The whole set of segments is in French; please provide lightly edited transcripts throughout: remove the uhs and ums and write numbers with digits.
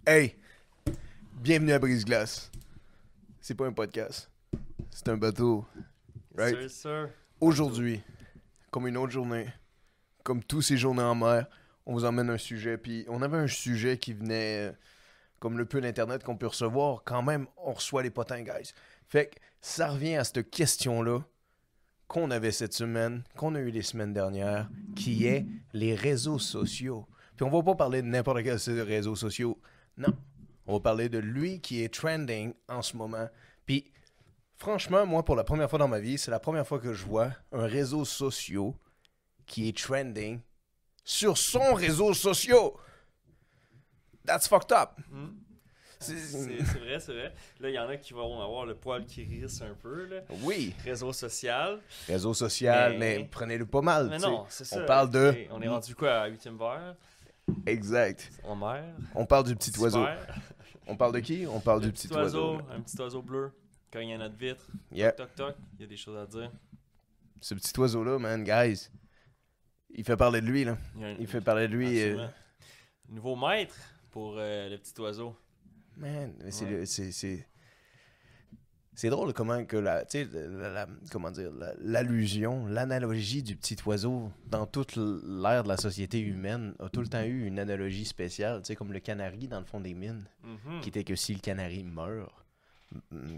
Hey, bienvenue à Brise-Glace. C'est pas un podcast, c'est un bateau. Right? Yes, sir. Aujourd'hui, comme une autre journée, comme tous ces journées en mer, on vous emmène un sujet. Puis on avait un sujet qui venait, comme le peu d'internet qu'on peut recevoir, quand même, on reçoit les potins, guys. Fait que ça revient à cette question-là qu'on avait cette semaine, qu'on a eu les semaines dernières, qui est les réseaux sociaux. Puis on va pas parler de n'importe quel site de réseaux sociaux. Non. On va parler de lui qui est trending en ce moment. Puis, franchement, moi, pour la première fois dans ma vie, c'est la première fois que je vois un réseau social qui est trending sur son réseau social. That's fucked up. C'est vrai, c'est vrai. Là, il y en a qui vont avoir le poil qui risse un peu. Là. Oui, Réseau social. réseau social, Mais- mais prenez-le pas mal. Mais tu sais. non, c'est ça. On parle de... On est rendu quoi à 8e verre? Exact. En mer? On parle du petit oiseau. Super. On parle de qui? On parle Le du petit oiseau. Un petit oiseau bleu. Cogne à notre vitre. Yeah. Toc, toc. Il y a des choses à dire. Ce petit oiseau-là, man, guys, il fait parler de lui, là. Il y a un- Il fait parler de lui. Absolument. Nouveau maître pour le petit oiseau. Man, mais c'est Ouais. c'est drôle comment que tu sais, comment dire, l'allusion, l'analogie du petit oiseau dans toute l'ère de la société humaine a tout le temps eu une analogie spéciale, tu sais, comme le canari dans le fond des mines, Mhm. qui était que si le canari meurt,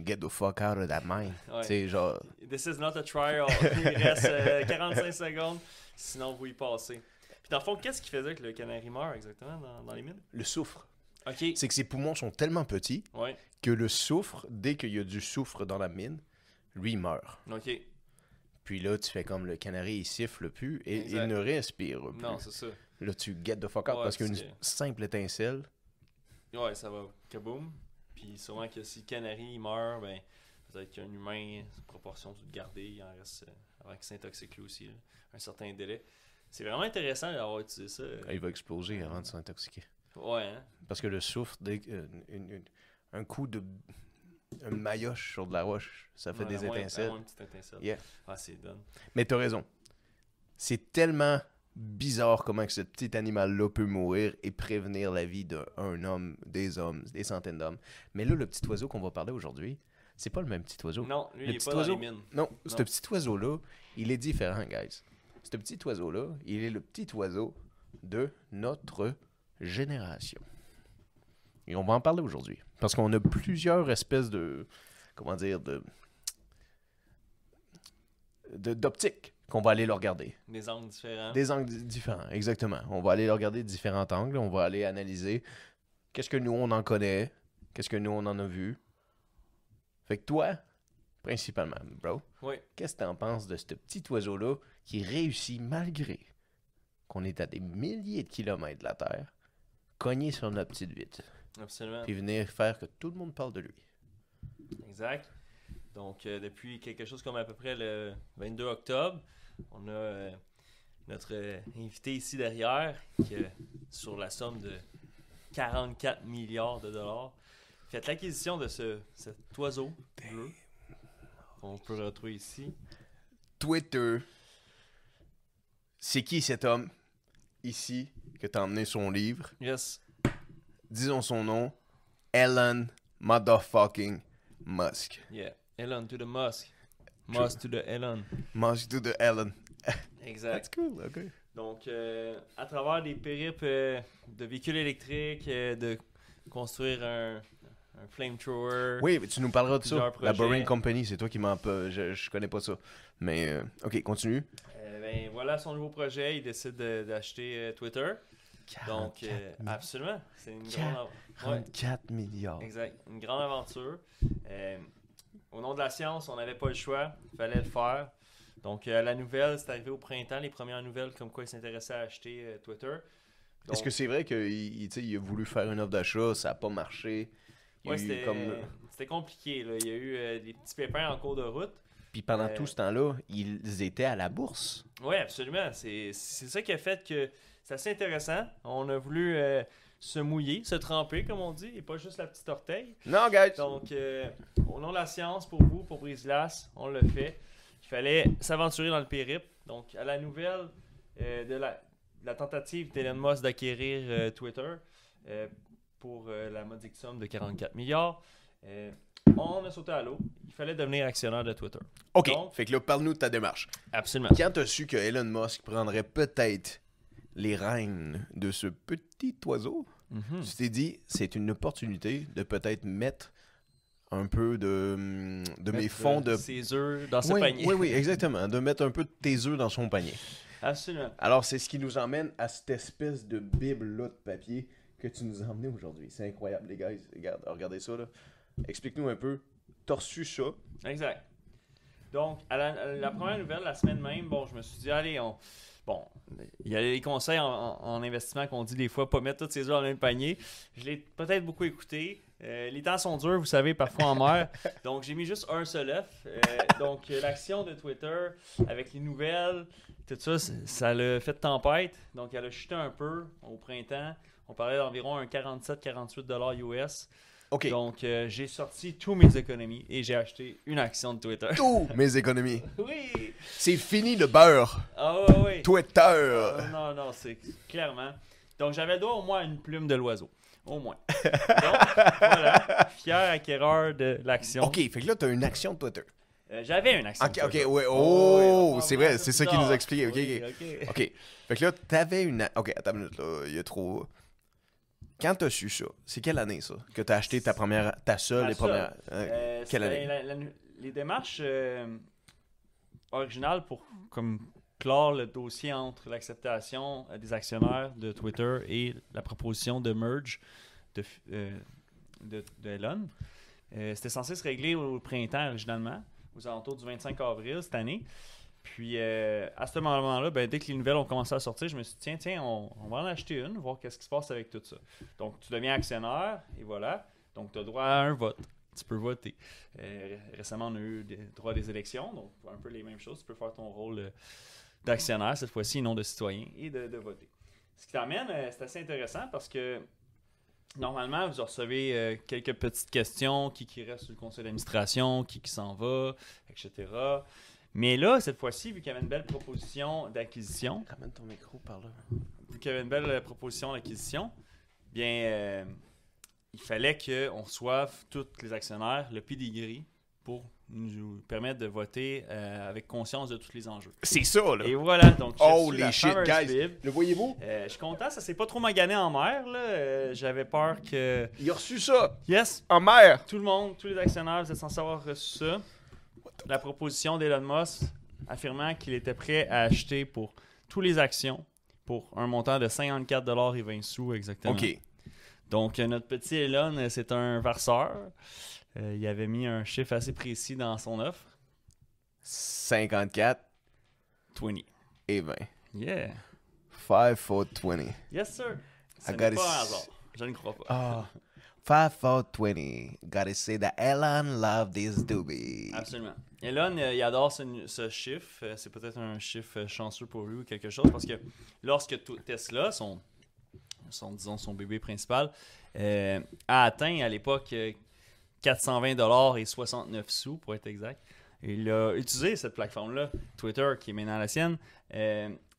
get the fuck out of that mine. Ouais. Tu sais, genre, This is not a trial. Il reste 45 secondes, sinon vous y passez. Puis dans le fond, qu'est-ce qui faisait que le canari meurt exactement dans les mines? le soufre. Ok. C'est que ses poumons sont tellement petits Ouais. que le soufre, dès qu'il y a du soufre dans la mine, lui il meurt. Ok. Puis là, tu fais comme le canari, il siffle plus et Exact. il ne respire plus. Non, c'est ça. Là, tu get the fuck out Ouais, parce qu'une parce que- simple étincelle. Ouais, ça va kaboom. Puis sûrement que si le canari il meurt, ben peut-être qu'un humain, c'est proportion de le garder, il en reste avant qu'il s'intoxique lui aussi. Là, un certain délai. C'est vraiment intéressant d'avoir utilisé ça. Il va exploser avant de s'intoxiquer. Ouais, hein? Parce que le soufre, un coup de. Une maillotche sur de la roche, ça fait Ouais, des à moins- étincelles. à moins une petite étincelle. Yeah. Ah, c'est done. Mais t'as raison. C'est tellement bizarre comment que ce petit animal-là peut mourir et prévenir la vie d'un homme, des centaines d'hommes. Mais là, le petit oiseau qu'on va parler aujourd'hui, c'est pas le même petit oiseau. Non, lui, Le il est petit pas oiseau- dans les mines. Non, ce petit oiseau-là, il est différent, guys. Ce petit oiseau-là, il est le petit oiseau de notre génération. Et on va en parler aujourd'hui. Parce qu'on a plusieurs espèces de... Comment dire? D'optiques qu'on va aller le regarder. Des angles différents. Des angles différents, exactement. On va aller le regarder de différents angles. On va aller analyser qu'est-ce que nous, on en connaît. Qu'est-ce que nous, on en a vu. Fait que toi, principalement, bro, Oui. qu'est-ce que t'en penses de ce petit oiseau-là qui réussit, malgré qu'on est à des milliers de kilomètres de la Terre, cogner sur notre petite vitre, Absolument. puis venir faire que tout le monde parle de lui? Exact. Donc, depuis quelque chose comme à peu près le 22 octobre, on a notre invité ici derrière qui a, sur la somme de 44 milliards de dollars, fait l'acquisition de cet oiseau bleu qu'on peut retrouver ici. Twitter, c'est qui cet homme ici que t'as emmené son livre? Yes. Disons son nom, Elon motherfucking Musk. Yeah. Elon to the Musk. Musk to the Elon. Musk to the Elon. Exact. That's cool, ok. Donc, à travers des périples de véhicules électriques, de construire un flamethrower. Oui, mais tu nous parleras de ça. Plusieurs La projets. Boring Company, c'est toi qui m'en... Je connais pas ça. Mais, ok, continue. Ben, voilà son nouveau projet. Il décide d'acheter Twitter. Donc, 44 absolument. C'est une Quatre- grande... Ouais, 34 milliards. exact. Une grande aventure. Au nom de la science, on n'avait pas le choix. Il fallait le faire. Donc, la nouvelle, c'est arrivé au printemps. Les premières nouvelles comme quoi il s'intéressait à acheter Twitter. Est-ce Donc, que c'est vrai qu'il a voulu faire une offre d'achat, ça n'a pas marché? Il y a ouais, eu c'était compliqué. Là. Il y a eu des petits pépins en cours de route. Puis pendant Euh, tout ce temps-là, ils étaient à la bourse. Oui, absolument. C'est ça qui a fait que c'est assez intéressant. On a voulu se mouiller, se tremper, comme on dit, et pas juste la petite orteil. Non, guys! Donc, au nom de la science, pour vous, pour Brise-Glace, on le fait. Il fallait s'aventurer dans le périple. Donc, à la nouvelle de la tentative d'Elon Musk d'acquérir Twitter, pour la modique somme de 44 milliards. On a sauté à l'eau. Il fallait devenir actionnaire de Twitter. OK. Donc, Fait que là, parle-nous de ta démarche. absolument. Quand t'as su que Elon Musk prendrait peut-être les rênes de ce petit oiseau, Mhm. tu t'es dit, c'est une opportunité de peut-être mettre un peu de mes Mettre, fonds de... ses œufs dans ce Oui, panier. oui, oui, exactement. De mettre un peu de tes œufs dans son panier. Absolument. Alors, c'est ce qui nous emmène à cette espèce de bible-là de papier que tu nous as emmené aujourd'hui. C'est incroyable, les gars. Regardez ça, là. Explique-nous un peu. T'as reçu ça. Exact. Donc, à la première nouvelle, la semaine même, bon, je me suis dit, allez, bon, il y a les conseils en investissement qu'on dit des fois, pas mettre tous ses œufs dans le même panier. Je l'ai peut-être beaucoup écouté. Les temps sont durs, vous savez, parfois en mer. Donc, j'ai mis juste un seul œuf. Donc, l'action de Twitter avec les nouvelles, tout ça, ça l'a fait tempête. Donc, elle a chuté un peu au printemps. On parlait d'environ un 47-48$ US. OK. Donc, j'ai sorti tous mes économies et j'ai acheté une action de Twitter. Tous mes économies. Oui! C'est fini le beurre. Ah ouais, ouais. Twitter. Non, c'est clairement. Donc, j'avais le droit au moins à une plume de l'oiseau. Au moins. Donc, voilà. Fier acquéreur de l'action. OK, fait que là, t'as une action de Twitter. J'avais une action. OK, de OK, Twitter. ouais. Oh, Oh, oui, c'est on va vrai, faire c'est ça plus qu'il nous tard. a expliqué. OK, Oui, OK. OK. Fait que là, t'avais une... OK, attends une minute, là. Il y a trop... Quand t'as su ça, c'est quelle année, ça? Que t'as acheté ta seule Ma et première... quelle c'était année? les démarches originales pour comme clore le dossier entre l'acceptation des actionnaires de Twitter et la proposition de merge de Elon. C'était censé se régler au printemps originalement, aux alentours du 25 avril cette année. Puis à ce moment-là, ben, dès que les nouvelles ont commencé à sortir, je me suis dit, tiens, on va en acheter une, voir qu'est-ce qui se passe avec tout ça. Donc, tu deviens actionnaire, et voilà. Donc, tu as droit à un vote. Tu peux voter. Récemment, on a eu droit des élections, donc un peu les mêmes choses. Tu peux faire ton rôle d'actionnaire, cette fois-ci, non de citoyen, et de voter. Ce qui t'amène, c'est assez intéressant parce que normalement, vous recevez quelques petites questions, qui reste sur le conseil d'administration, qui s'en va, etc. Mais là, cette fois-ci, vu qu'il y avait une belle proposition d'acquisition, Ramène ton micro par là. vu qu'il y avait une belle proposition d'acquisition, bien, il fallait qu'on reçoive tous les actionnaires le pedigree pour nous permettre de voter avec conscience de tous les enjeux. C'est ça, là. Et voilà, donc j'ai reçu Holy la shit, fameuse guys. Bible. Le voyez-vous? Je suis content, ça s'est pas trop magané en mer. Là. J'avais peur que... Il a reçu ça Yes, en mer. tout le monde, tous les actionnaires, vous êtes censés avoir reçu ça. La proposition d'Elon Musk affirmant qu'il était prêt à acheter pour toutes les actions pour un montant de 54,20$ exactement. OK. Donc, notre petit Elon, c'est un farceur. Il avait mis un chiffre assez précis dans son offre. 54 20. et 20. Yeah. 5 for 20. Yes, sir. Ce I n'est gotta pas un s- hasard. Je ne crois pas. Ah. 5 for 20. Gotta say that Elon loved this doobie. Absolument. Elon, il adore ce chiffre. C'est peut-être un chiffre chanceux pour lui ou quelque chose parce que lorsque Tesla, disons, son bébé principal, a atteint à l'époque 420$ et 69 sous pour être exact, il a utilisé cette plateforme-là, Twitter, qui est maintenant la sienne,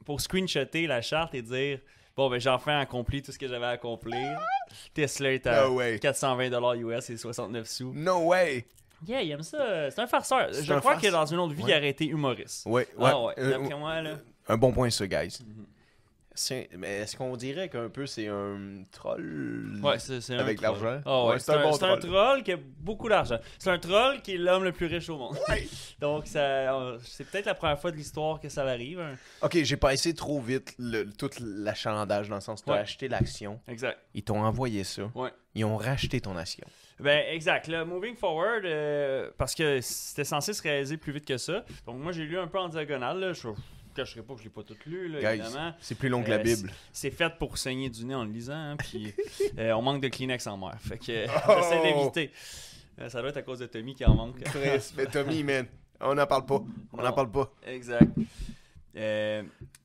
pour screenshotter la charte et dire bon, ben j'ai enfin accompli tout ce que j'avais à accomplir. Tesla est à No way. 420$ US et 69 sous. No way. Yeah, il aime ça. C'est un farceur. C'est Je un crois farce. que dans une autre vie, Ouais. il aurait été humoriste. Ouais, Ah ouais. ouais. D'après moi, là. Un bon point, ça, guys. Mais est-ce qu'on dirait qu'un peu c'est un troll Ouais, c'est un avec troll. l'argent? Ah ouais, Ouais, c'est un troll qui a beaucoup d'argent. C'est un troll qui est l'homme le plus riche au monde. Ouais. Donc, c'est peut-être la première fois de l'histoire que ça l'arrive. Hein. Ok, j'ai passé trop vite tout l'achalandage dans le sens tu as Ouais. acheté l'action, Exact. ils t'ont envoyé ça, Ouais. ils ont racheté ton action. Ben, exact. Là, moving forward, parce que c'était censé se réaliser plus vite que ça. Donc, moi, j'ai lu un peu en diagonale. Là. Je ne cacherai pas que je l'ai pas tout lu, là, Guys, évidemment. c'est plus long que la Bible. C'est fait pour saigner du nez en le lisant. Hein, puis on manque de Kleenex en mer. Fait que Oh! j'essaie d'éviter. Ça doit être à cause de Tommy qui en manque. Chris, mais Tommy, man, on n'en parle pas. On n'en Non. parle pas. Exact.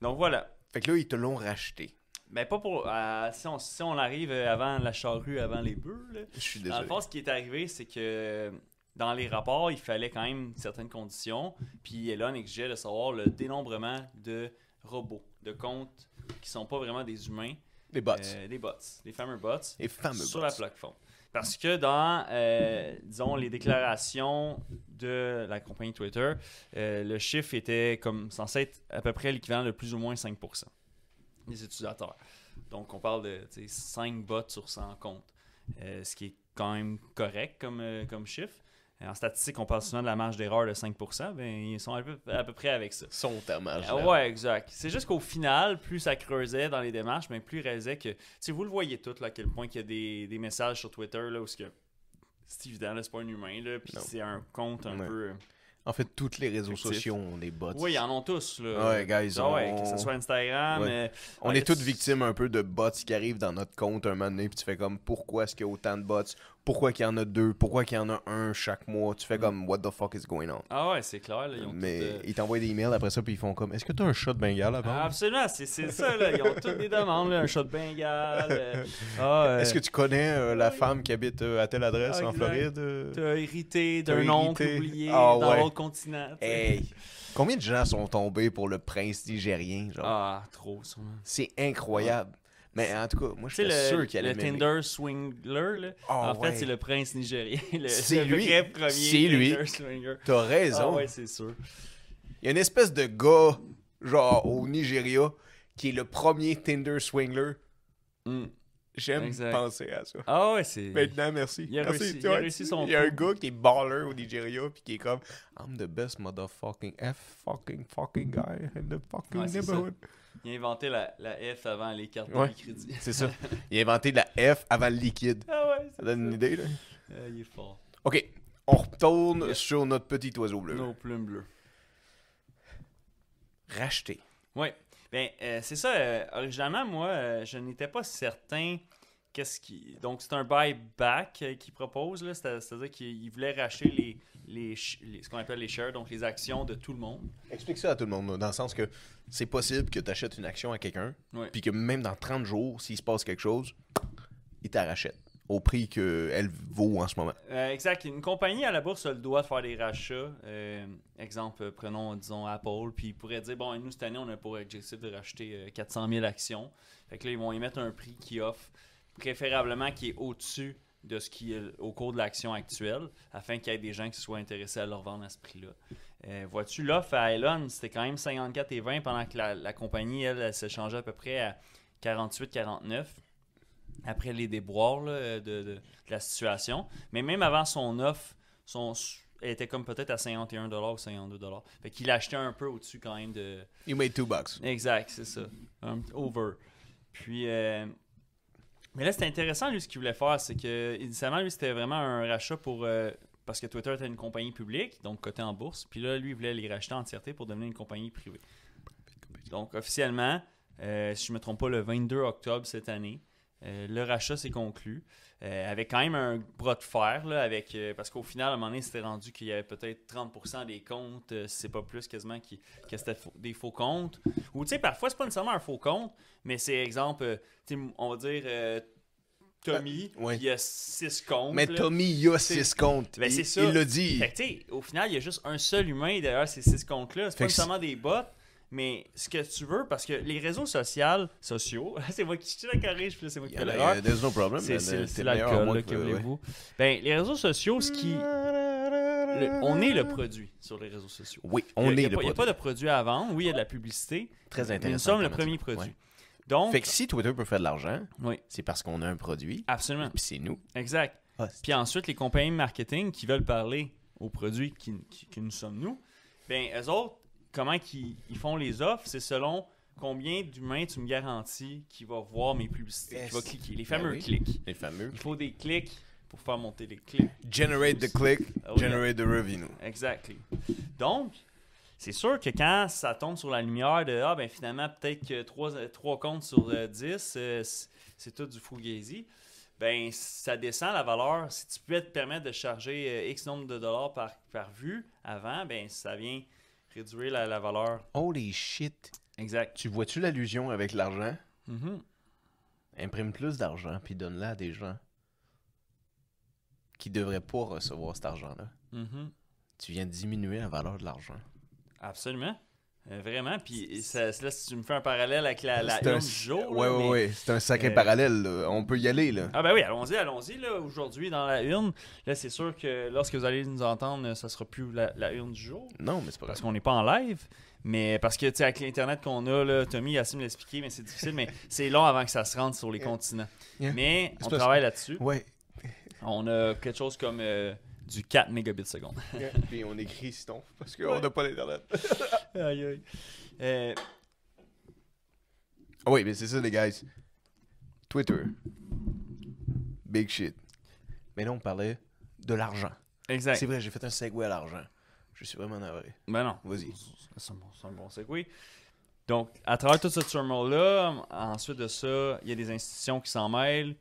Donc voilà. Fait que là, ils te l'ont racheté. Ben pas pour. Si on arrive avant la charrue, avant les bœufs, là. Je suis Dans le désolé. fond, ce qui est arrivé, c'est que dans les rapports, il fallait quand même certaines conditions. Puis Elon exigeait de savoir le dénombrement de robots, de comptes qui sont pas vraiment des humains, Des bots. Des bots. Les fameux bots. Les fameux sur bots. la plateforme. Parce que dans, disons, les déclarations de la compagnie Twitter, le chiffre était comme censé être à peu près l'équivalent de plus ou moins 5% des utilisateurs. Donc, on parle de 5 bots sur 100 comptes, ce qui est quand même correct comme chiffre. En statistique, on parle souvent de la marge d'erreur de 5%. Ben, ils sont à peu près avec ça. Sont ta marge. Ouais, exact. C'est juste qu'au final, plus ça creusait dans les démarches, mais plus il réalisait que... vous le voyez tout, là, à quel point il y a des messages sur Twitter là, où c'est évident, là, c'est pas un humain, là, puis c'est un compte un peu... En fait, tous les réseaux fictif. sociaux ont des bots. Oui, ils en ont tous. Là. Ouais, guys. Que ce soit Instagram... On est toutes victimes un peu de bots qui arrivent dans notre compte un moment donné, puis tu fais comme, pourquoi est-ce qu'il y a autant de bots? Pourquoi qu'il y en a 2? Pourquoi qu'il y en a un chaque mois? Tu fais comme, what the fuck is going on? Ah ouais, c'est clair. Là, mais ils t'envoient des emails après ça, puis ils font comme, est-ce que tu as un chat de Bengale à vendre? Absolument, c'est ça. Là. Ils ont toutes des demandes. Là, un chat de Bengale. Est-ce que tu connais la femme qui habite à telle adresse en Floride? T'as hérité d'un oncle oublié dans l'autre continent. Hey! Combien de gens sont tombés pour le prince nigérien? Genre? Ah, trop, sûrement. C'est incroyable. Mais en tout cas, moi, je suis sûr qu'il allait le Tinder Swingler, là, en fait, c'est le prince nigérien. C'est lui. Vrai premier c'est lui. Tinder Swinger. T'as raison. Ah ouais, c'est sûr. Il y a une espèce de gars, genre, au Nigeria, qui est le premier Tinder Swingler. J'aime penser à ça. Ah ouais, c'est... Maintenant, merci. Il a réussi son Il y a un gars qui est baller au Nigeria, puis qui est comme, I'm the best motherfucking fucking guy in the fucking neighborhood. Il a inventé la F avant les cartes de crédit. C'est ça. Il a inventé la F avant le liquide. Ah ouais, ça donne une idée, là? Il est fort. OK. On retourne sur notre petit oiseau bleu. Nos plumes bleues. Racheter. Oui. Ben, c'est ça. Originalement, moi, je n'étais pas certain donc, c'est un buyback qu'il propose, là. C'est-à-dire qu'il voulait racheter ce qu'on appelle les shares, donc les actions de tout le monde. Explique ça à tout le monde, là, dans le sens que c'est possible que tu achètes une action à quelqu'un, puis que même dans 30 jours, s'il se passe quelque chose, il t'arrachète au prix qu'elle vaut en ce moment. Exact. Une compagnie à la bourse a le droit de faire des rachats. Exemple, prenons, disons, Apple, puis ils pourraient dire, bon, nous, cette année, on a pour objectif de racheter 400 000 actions. Fait que là, ils vont y mettre un prix qui offre, préférablement qui est au-dessus de ce qui est au cours de l'action actuelle, afin qu'il y ait des gens qui soient intéressés à leur vendre à ce prix-là. Vois-tu, l'offre à Elon, c'était quand même 54,20 pendant que la compagnie, elle s'échangeait à peu près à 48,49 après les déboires là, de la situation. Mais même avant son offre, elle était comme peut-être à 51$ ou 52$. Fait qu'il achetait un peu au-dessus quand même de... You made $2. Exact, c'est ça. Over. Puis... Mais là, c'était intéressant, lui, ce qu'il voulait faire. C'est que, initialement, lui, c'était vraiment un rachat pour... parce que Twitter était une compagnie publique, donc cotée en bourse. Puis là, lui, il voulait les racheter en entièreté pour devenir une compagnie privée. Donc, officiellement, si je ne me trompe pas, le 22 octobre cette année, le rachat s'est conclu. Avec quand même un bras de fer, là, parce qu'au final, à un moment donné, c'était rendu qu'il y avait peut-être 30% des comptes, si c'est pas plus quasiment, que c'était des faux comptes. Ou tu sais, parfois, c'est pas nécessairement un faux compte, mais c'est exemple, on va dire Tommy, il y a 6 comptes. Mais là. Tommy, il y a 6 comptes. Ben, c'est ça. Il l'a dit. Fait que, tu sais, au final, il y a juste un seul humain derrière ces 6 comptes-là. C'est pas nécessairement des bots. Mais ce que tu veux, parce que les réseaux sociaux, c'est moi qui te la corrige, puis c'est moi qui fais l'erreur. There's no problem. C'est l'alcool, que voulez-vous. Ben, les réseaux sociaux, on est le produit sur les réseaux sociaux. Oui, on est le produit. Il n'y a pas de produit à vendre. Oui, il y a de la publicité. Très intéressant. Mais nous sommes le premier produit. Ouais. Donc, fait que si Twitter peut faire de l'argent, oui. c'est parce qu'on a un produit. Absolument. Puis c'est nous. Exact. Puis ensuite, les compagnies marketing qui veulent parler aux produits qui nous sommes nous, ben, eux autres, comment ils font les offres, c'est selon combien d'humains tu me garantis qui va voir mes publicités, qui va cliquer. Les fameux clics. Les fameux. Il faut des clics pour faire monter les clics. Generate the click, generate the revenue. Exactly. Donc, c'est sûr que quand ça tombe sur la lumière de ben finalement, peut-être que 3 comptes sur 10, c'est tout du fugazi, ben ça descend la valeur. Si tu peux te permettre de charger X nombre de dollars par vue avant, ben ça vient réduire la valeur. Holy shit. Exact. Tu vois-tu l'allusion avec l'argent? Mm-hmm. Imprime plus d'argent puis donne-le à des gens qui devraient pas recevoir cet argent-là. Mm-hmm. Tu viens de diminuer la valeur de l'argent. Absolument. Vraiment. Puis là, si tu me fais un parallèle avec la C'est urne un... du jour. Ouais, là, ouais, mais- ouais. C'est un sacré parallèle, là. On peut y aller, là. Ah ben oui, allons-y. Là, aujourd'hui, dans la urne, là, c'est sûr que lorsque vous allez nous entendre, ça sera plus la urne du jour. Non, mais c'est pas Parce grave. qu'on n'est pas en live. Mais parce que, tu sais, avec l'Internet qu'on a, là, Tommy a essayé de l'expliquer, mais c'est difficile. Mais c'est long avant que ça se rende sur les continents. Yeah. Mais on C'est parce travaille là-dessus. Ouais. On a quelque chose comme du 4 mégabits seconde. Puis on écrit sinon, parce qu'on n'a pas d'internet. Aïe, aïe. Oui, mais c'est ça, les guys. Twitter. Big shit. Mais là, on parlait de l'argent. Exact. C'est vrai, j'ai fait un segue à l'argent. Je suis vraiment navré. Ben non. Vas-y. C'est un bon segue. Donc, à travers tout ce turmoil-là, ensuite de ça, il y a des institutions qui s'en mêlent.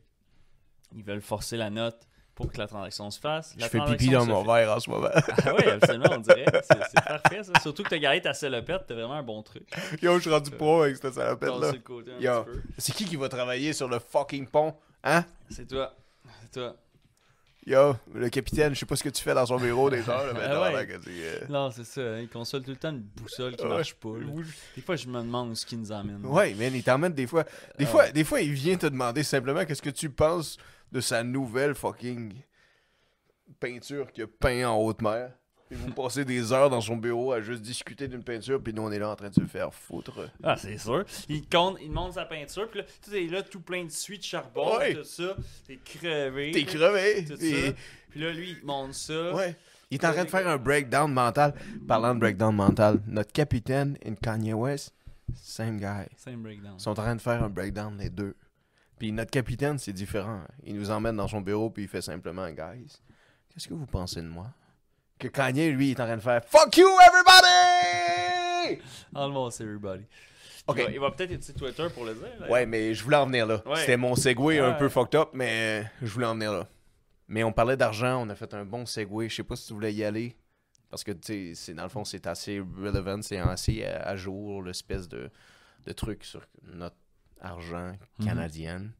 Ils veulent forcer la note pour que la transaction se fasse. Je fais pipi dans mon verre en ce moment. Ah oui, absolument, on dirait. C'est parfait, ça. Surtout que tu as gardé ta salopette, t'as vraiment un bon truc. Yo, je suis rendu pro avec cette salopette-là. Tasser le côté un Yo, petit peu. c'est qui va travailler sur le fucking pont? Hein? C'est toi. C'est toi. Yo, le capitaine, je sais pas ce que tu fais dans son bureau des heures, là, mais Ah non, ouais. là, que c'est, Non, c'est ça. Hein. Il console tout le temps une boussole qui Ouais. marche pas. Là. Des fois, je me demande où ce qui nous emmène. Ouais, man, il t'emmène des fois. Des fois, il vient te demander simplement qu'est-ce que tu penses de sa nouvelle fucking peinture qu'il a peint en haute mer. Puis vous passez des heures dans son bureau à juste discuter d'une peinture, puis nous, on est là en train de se faire foutre. Ah, c'est sûr. Il monte sa peinture, puis là, tout est là, tout plein de suie de charbon, Ouais. tout ça. T'es crevé. T'es là, crevé. Tout Puis- ça. Puis là, lui, il monte ça. Ouais. Il est en train de faire un breakdown mental. Parlant de breakdown mental, notre capitaine et Kanye West, same guy. Same breakdown. Ils sont en train de faire un breakdown, les deux. Puis notre capitaine, c'est différent. Il nous emmène dans son bureau, puis il fait simplement, guys, qu'est-ce que vous pensez de moi? Que Kanye, lui, il est en train de faire fuck you, everybody! Almost everybody. Ok. Il va peut-être utiliser Twitter pour le dire. là. Ouais, mais je voulais en venir là. Ouais. C'était mon segue un Ouais. peu fucked up, mais je voulais en venir là. Mais on parlait d'argent, on a fait un bon segue. Je sais pas si tu voulais y aller. Parce que, tu sais, dans le fond, c'est assez relevant, c'est assez à jour, l'espèce de truc sur notre argent canadienne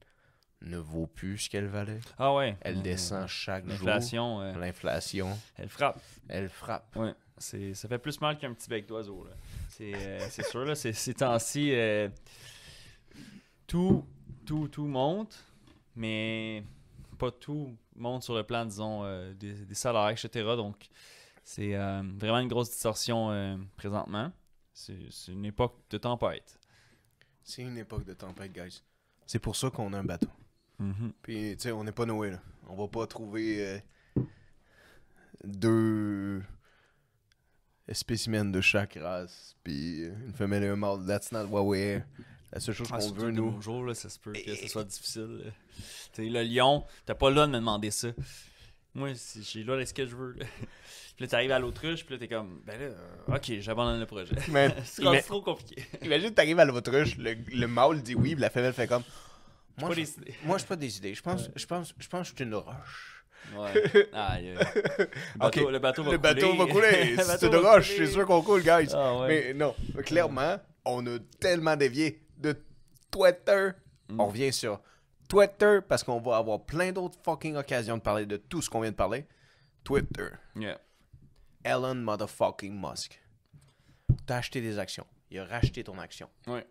ne vaut plus ce qu'elle valait. Ah ouais. Elle descend chaque jour. L'inflation, L'inflation, elle frappe. elle frappe. Ouais. Ça fait plus mal qu'un petit bec d'oiseau. Là. C'est sûr, là. Ces temps-ci, tout monte, mais pas tout monte sur le plan, disons, des salaires, etc. Donc, c'est vraiment une grosse distorsion présentement. C'est une époque de tempête. C'est une époque de tempête, guys. C'est pour ça qu'on a un bateau. Puis, tu sais, on n'est pas Noé, là. On va pas trouver deux spécimens de chaque race, puis une femelle et un mâle. That's not what we're. La seule chose qu'on Surtout veut, de nous. nos jours, là, ça se peut que ce soit difficile. là. T'sais, le lion, t'as pas le droit de me demander ça. Moi, j'ai le droit de ce que je veux. Là. Puis là, t'arrives à l'autruche, puis là, t'es comme, ben là, ok, j'abandonne le projet. Man, C'est rendu trop compliqué. imagine, t'arrives à l'autruche, le mâle dit oui, puis la femelle fait comme. Moi, Pas je décidé. moi, je suis pas décidé. Je pense que je suis une roche. Ouais. Aïe. Le bateau va couler. Le bateau va couler. Le C'est bateau une va roche, couler. c'est sûr qu'on coule, guys. Ah ouais. Mais non, clairement, on a tellement dévié de Twitter. On revient sur Twitter parce qu'on va avoir plein d'autres fucking occasions de parler de tout ce qu'on vient de parler. Twitter. Yeah. Elon motherfucking Musk. T'as acheté des actions. Il a racheté ton action. Ouais.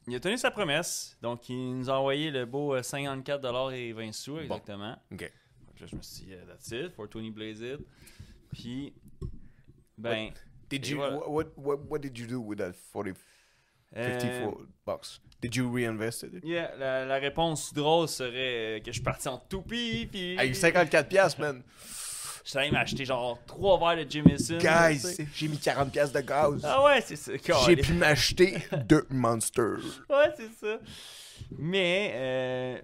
Il a tenu sa promesse. Donc, il nous a envoyé le beau 54,20 $, exactement. OK. Là, je me suis dit, that's it, 420 blaze it. Puis, ben. Did et you voilà. what did you do with that 54 bucks? Did you reinvest it? Yeah, la réponse drôle serait que je suis parti en toupie, puis. Avec 54 piastres, man. Je suis allé m'acheter genre 3 verres de Jameson. tu sais. Guys, j'ai mis 40 piastres de gaz. Ah ouais, c'est ça. J'ai pu m'acheter 2 Monsters. Ouais, c'est ça. Mais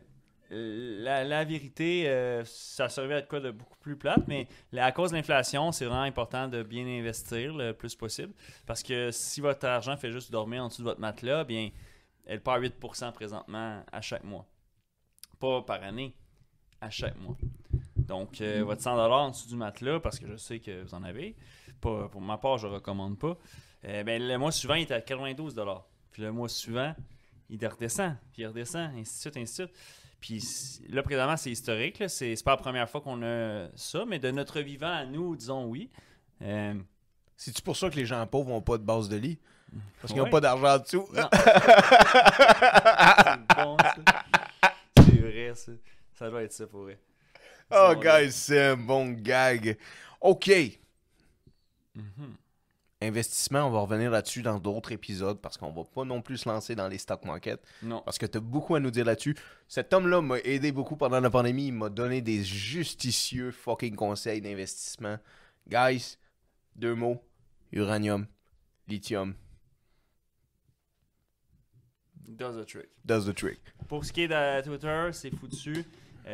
la vérité, ça servait à de quoi de beaucoup plus plate, mais à cause de l'inflation, c'est vraiment important de bien investir le plus possible. Parce que si votre argent fait juste dormir en dessous de votre matelas, bien, elle perd 8% présentement à chaque mois. Pas par année, à chaque mois. Donc, votre 100$ en dessous du matelas, parce que je sais que vous en avez, pas, pour ma part, je ne recommande pas. Ben, le mois suivant, il était à 92$. Puis le mois suivant, il redescend, puis il redescend, ainsi de suite, ainsi de suite. Puis là, présentement, c'est historique. Là. C'est pas la première fois qu'on a ça, mais de notre vivant à nous, disons oui. C'est-tu pour ça que les gens pauvres n'ont pas de base de lit? Parce qu'ils n'ont Ouais. pas d'argent en dessous? Non. C'est bon, ça. C'est vrai, ça. Ça doit être ça pour vrai. Oh, Sinon, guys, c'est un bon gag. OK. Mhm. Investissement, on va revenir là-dessus dans d'autres épisodes parce qu'on va pas non plus se lancer dans les stock markets. Non. Parce que tu as beaucoup à nous dire là-dessus. Cet homme-là m'a aidé beaucoup pendant la pandémie. Il m'a donné des justicieux fucking conseils d'investissement. Guys, 2 mots. Uranium, lithium. Does the trick. Does the trick. Pour ce qui est de Twitter, c'est foutu.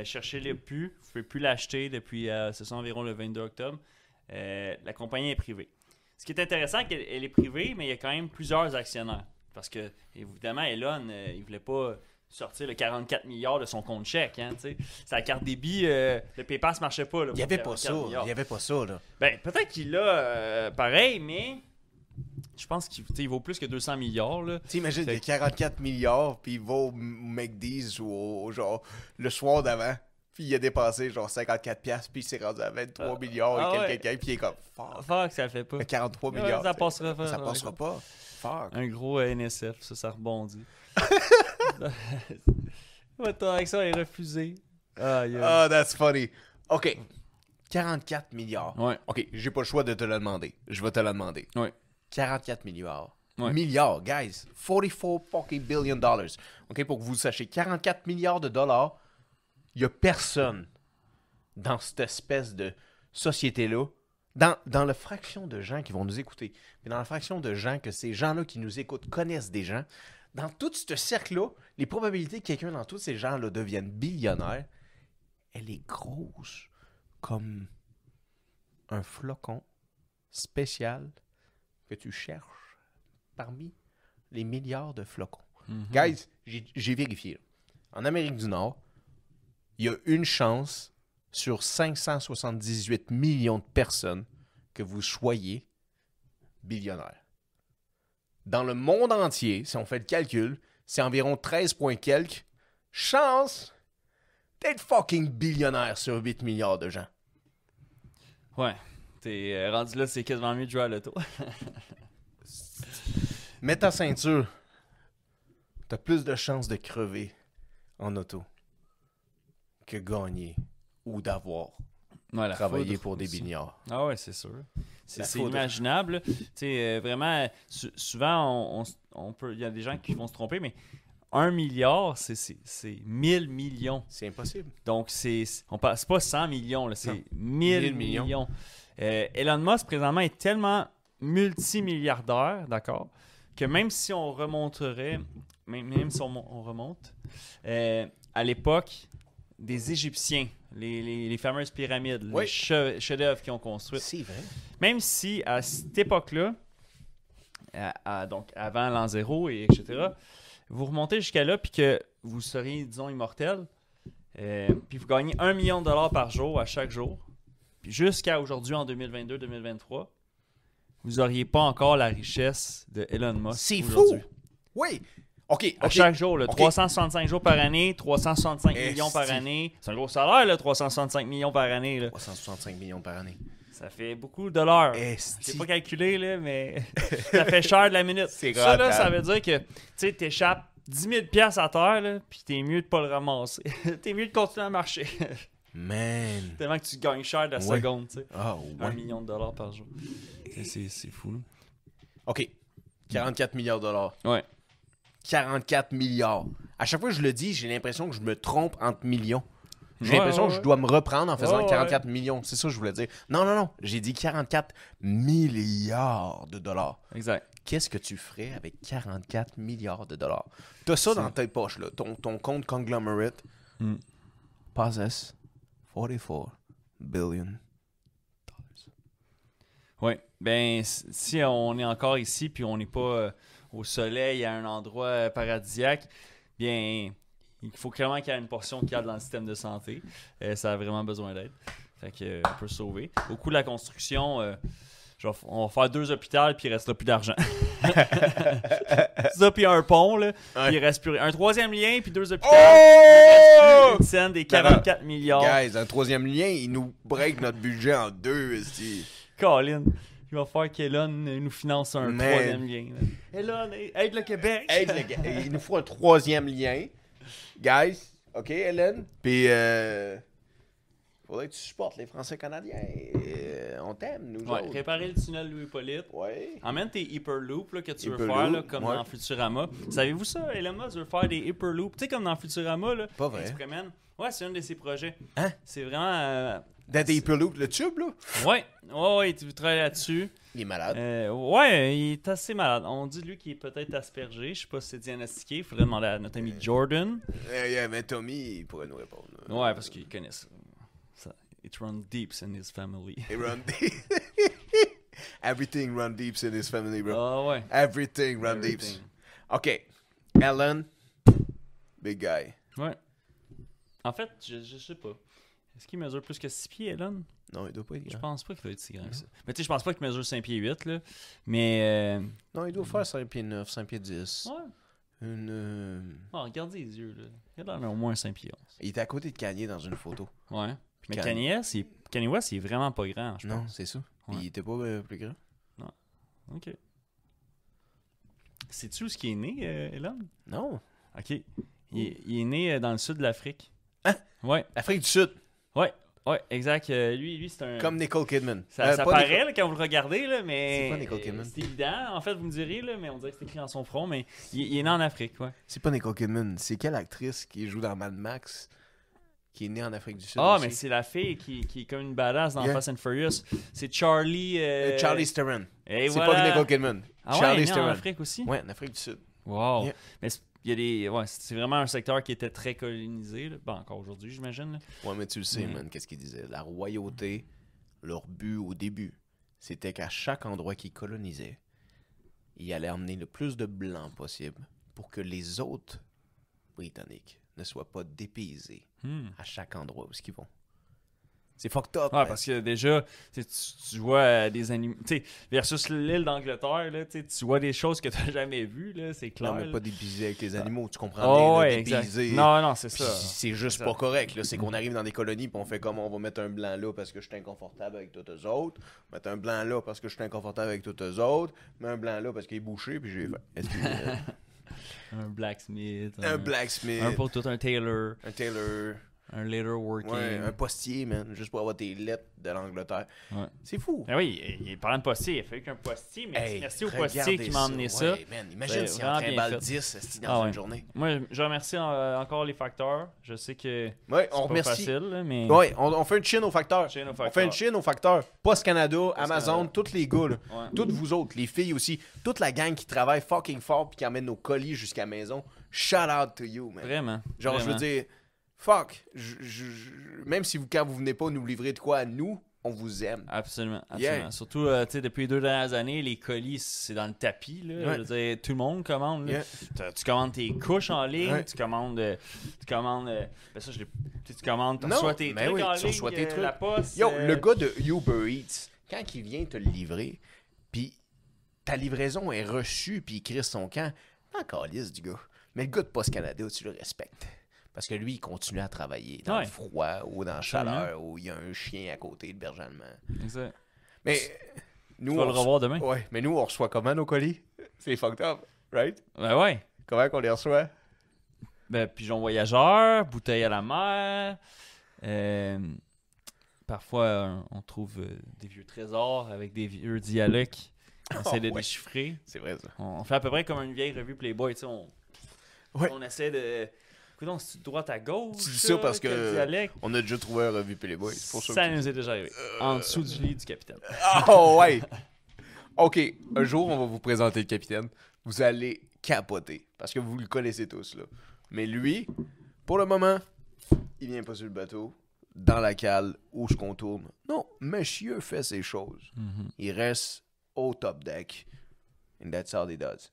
Cherchez-le plus. Vous ne pouvez plus l'acheter depuis ce sont environ le 22 octobre. La compagnie est privée. Ce qui est intéressant, c'est qu'elle est privée, mais il y a quand même plusieurs actionnaires. Parce que, évidemment, Elon, il ne voulait pas sortir le 44 milliards de son compte chèque. Hein, sa carte débit, le PayPass ne marchait pas. Là, Il n'y avait pas ça. Il y avait pas ça, là. Ben, peut-être qu'il l'a pareil, mais je pense qu'il vaut plus que 200 milliards. Là. T'imagines, il y a Fait- 44 milliards, puis il va au McDee's ou genre le soir d'avant, puis il a dépassé genre 54 piastres, puis il s'est rendu à 23 milliards ah et ouais. quelqu'un, puis il est comme fuck. Fuck, ça le fait pas. 43 Ouais, milliards. ça t'sais. passera pas. Ça passera pas. Fuck. Un gros NSF, ça rebondit. Votre action est refusée. Aïe, aïe. Ah, that's funny. OK. 44 milliards. Ouais. OK, j'ai pas le choix de te le demander. Je vais te le demander. Ouais. 44 milliards. Ouais. Milliards, guys. 44 fucking billion dollars. OK, pour que vous le sachiez, 44 milliards de dollars, il y a personne dans cette espèce de société-là, dans la fraction de gens qui vont nous écouter, mais dans la fraction de gens que ces gens-là qui nous écoutent connaissent des gens, dans tout ce cercle-là, les probabilités que quelqu'un dans tous ces gens-là devienne billionnaire, elle est grosse comme un flocon spécial que tu cherches parmi les milliards de flocons. Mhm. Guys, j'ai vérifié. En Amérique du Nord, il y a une chance sur 578 millions de personnes que vous soyez billionnaire. Dans le monde entier, si on fait le calcul, c'est environ 13 points quelques chance d'être fucking billionnaire sur 8 milliards de gens. Ouais. T'es rendu là, c'est quasiment mieux de jouer à l'auto. Mets ta ceinture. T'as plus de chances de crever en auto que gagner ou d'avoir Ouais, la travaillé foudre pour des aussi. milliards. Ah ouais, c'est sûr. La C'est foudre. inimaginable. Tu sais, vraiment, souvent, on peut, il y a des gens qui vont se tromper, mais 1 milliard, c'est 1000 millions. C'est impossible. Donc, c'est pas 100 millions, là, c'est 1000 millions. millions. Elon Musk, présentement, est tellement multimilliardaire, d'accord, que même si on remonterait, même si on remonte, à l'époque des Égyptiens, les fameuses pyramides, Oui. les chefs-d'œuvre qu'ils ont construits, C'est vrai. même si à cette époque-là, donc avant l'an 0 et etc., vous remontez jusqu'à là puis que vous seriez, disons, immortel, puis vous gagnez 1 million de dollars par jour à chaque jour, puis jusqu'à aujourd'hui, en 2022-2023, vous n'auriez pas encore la richesse de Elon Musk. C'est aujourd'hui. fou! Oui! OK, À OK. chaque jour, là, OK. 365 jours par année, 365 Esti. millions par année. C'est un gros salaire, là, 365 millions par année. Là. 365 millions par année. Ça fait beaucoup de dollars. Esti. J'ai pas calculé, là, mais ça fait cher de la minute. C'est Ça, là, rentable. ça veut dire que tu t'échappes 10 000 piastres à terre, là, puis t'es mieux de pas le ramasser. T'es mieux de continuer à marcher. Man. Tellement que tu gagnes cher de la Ouais. seconde, tu sais. Ah, 1 ouais. million de dollars par jour. C'est fou, là. OK. 44 milliards de dollars. Ouais. 44 milliards. À chaque fois que je le dis, j'ai l'impression que je me trompe entre millions. J'ai Ouais, l'impression ouais, que je ouais. dois me reprendre en faisant Ouais, ouais. 44 millions. C'est ça que je voulais dire. Non, non, non. J'ai dit 44 milliards de dollars. Exact. Qu'est-ce que tu ferais avec 44 milliards de dollars? T'as ça dans tes poches, là. Ton compte conglomerate Mm. possess 44 billion. Oui. Ben, si on est encore ici puis on n'est pas au soleil, à un endroit paradisiaque, bien, il faut clairement qu'il y ait une portion de cadre dans le système de santé. Ça a vraiment besoin d'aide. Fait que, on peut se sauver. Au coût de la construction, on va faire 2 hôpitaux puis il restera plus d'argent. Ça, puis un pont, là, Ouais. puis il reste plus rien. Un 3e lien puis 2 hôpitaux. Oh! Une scène des 44 milliards. Guys, un troisième lien, il nous break notre budget en deux. esti. Colin. Il va faire qu'Elon nous finance un Man. troisième lien. Là. Elon, aide le Québec! Il nous faut un troisième lien. Guys, OK, Hélène? Puis, faudrait que tu supportes les Français canadiens. On t'aime, nous Ouais, autres. réparer le tunnel Louis-Hippolyte. Ouais. Emmène tes Hyperloop là, que tu veux Hyperloop, faire, là, comme ouais. dans Futurama. Savez-vous ça? Elon Musk veut faire des Hyperloop. Tu sais, comme dans Futurama, là. Pas vrai. Il se promène. Ouais, c'est un de ses projets. Hein? C'est vraiment... Dans des Hyperloop, le tube, là? Ouais, tu travailles là-dessus. Il est malade. Ouais, il est assez malade. On dit de lui qu'il est peut-être aspergé. Je sais pas si c'est diagnostiqué. Il faudrait demander à notre ami Jordan. Mais Tommy, il pourrait nous répondre. Ouais, parce qu'il connaît ça. It runs deep in his family. It run deep. Everything run deep in his family, bro. Ah ouais. Everything run deep. Everything. OK. Alan, big guy. Ouais. En fait, je sais pas. Est-ce qu'il mesure plus que 6 pieds, Elon? Non, il doit pas être Je grand. pense pas qu'il doit être si grand que ça. Mais tu sais, je pense pas qu'il mesure 5 pieds 8, là. Mais... Non, il doit faire 5 pieds 9, 5 pieds 10. Ouais. Une... Regardez les yeux, là. Il a l'air au moins 5 pieds 11. Il était à côté de Kanye dans une photo. Ouais. Mais Kanye. Kanye West, il est vraiment pas grand, je Non, pense. c'est ça. Ouais. Il était pas plus grand. OK. Sais-tu où est-ce qu'il est né, Elon? Non. OK. Il est né dans le sud de l'Afrique. Hein? Ouais. Afrique du Sud. Ouais, exact. Lui c'est un... Comme Nicole Kidman. Ça pas paraît là, quand vous le regardez, là, mais... C'est pas Nicole Kidman. C'est évident, en fait, vous me direz, là, mais on dirait que c'est écrit dans son front, mais il est né en Afrique, ouais. C'est pas Nicole Kidman. C'est quelle actrice qui joue dans Mad Max qui est née en Afrique du Sud Ah, aussi? mais c'est la fille qui est comme une badass dans Yeah. Fast and Furious. C'est Charlie... Charlie Theron. Et C'est voilà. pas Nicole Kidman. Ah ouais, Charlie il est né en Theron. Afrique aussi? Ouais, en Afrique du Sud. Wow. Yeah. Mais il y a des... Ouais, c'est vraiment un secteur qui était très colonisé, là. Bon, encore aujourd'hui, j'imagine, là. Ouais, mais tu le sais, Mm. man, qu'est-ce qu'ils disaient? La royauté, leur but au début, c'était qu'à chaque endroit qu'ils colonisaient, ils allaient emmener le plus de blancs possible pour que les autres Britanniques ne soient pas dépaysés à chaque endroit où ils vont. C'est fucked up. Ouais, man. parce que déjà, tu vois des animaux. Tu sais, versus l'île d'Angleterre, là, tu vois des choses que tu n'as jamais vues, là, c'est clair. Non, mais là. pas dépayser avec les animaux, tu comprends Oh, bien, là, ouais, exact. dépayser. Non, c'est Puis ça. c'est juste C'est pas ça. correct, là. C'est qu'on arrive dans des colonies puis on fait comme on va mettre un blanc là parce que je suis inconfortable avec tous eux autres, mettre un blanc là parce que je suis inconfortable avec tous eux autres, mettre un blanc là parce qu'il est bouché puis j'ai fait. Excusez-moi. Un blacksmith. Un blacksmith, Un pour tout, un tailor. un tailor, Un later working. ouais, un postier, man, juste pour avoir tes lettres de l'Angleterre. Ouais. C'est fou. Ah oui, il parle de postier. Il a fallu qu'un postier. Mais merci au postier regardez qui m'a emmené ça. Ouais, man, imagine C'est s'il en vraiment bien trimballe fait. 10 esti, dans Ah ouais. une journée. Moi, je remercie encore les facteurs. Je sais que Ouais, c'est on pas remercie. facile, là, mais... Ouais, on fait une chine au facteur. Chain au On facteur. fait une chine au facteur. Post Canada, Amazon, Canada. tous les gars, là. Ouais. Toutes vous autres, les filles aussi. Toute la gang qui travaille fucking fort puis qui amène nos colis jusqu'à la maison. Shout out to you, man. Vraiment. Genre, je veux vraiment. dire, fuck. Même si quand vous venez pas nous livrer de quoi à nous, on vous aime. Absolument. Yeah. Surtout, tu sais, depuis les 2 dernières années, les colis, c'est dans le tapis. Là. Ouais. Je veux dire, tout le monde commande. Là. Yeah. Tu commandes tes couches en ligne, Ouais. tu commandes... ben ça, tu commandes, tu Non, reçois tes mais trucs oui, en tu ligne, reçois tes trucs. la poste. Yo, le gars de Uber Eats, quand il vient te le livrer, puis ta livraison est reçue, puis il crisse son camp, t'en calisses du gars. Mais le gars de Post Canada, tu le respectes. Parce que lui, il continue à travailler dans Ouais. le froid ou dans la chaleur, où il y a un chien à côté de berger allemand. Exact. Mais nous, Tu vas le revoir demain. Ouais, mais nous, on reçoit comment nos colis? C'est fucked up, right? Ben ouais. Comment qu'on les reçoit? Ben, pigeon voyageur, bouteille à la mer. Parfois, on trouve des vieux trésors avec des vieux dialogues. On essaie de ouais. déchiffrer. C'est vrai, ça. On fait à peu près comme une vieille revue Playboy. Tu sais, Ouais. on essaie de... Écoute, c'est de droite à gauche. Tu dis ça parce quel que dialecte? on a déjà trouvé un revue Playboy. C'est pour ça Ça que nous est déjà arrivé. En dessous du lit du capitaine. Oh ouais! OK, un jour, on va vous présenter le capitaine. Vous allez capoter. Parce que vous le connaissez tous, là. Mais lui, pour le moment, il vient pas sur le bateau, dans la cale, où je contourne. Non, monsieur fait ses choses. Il reste au top deck. And that's all he does.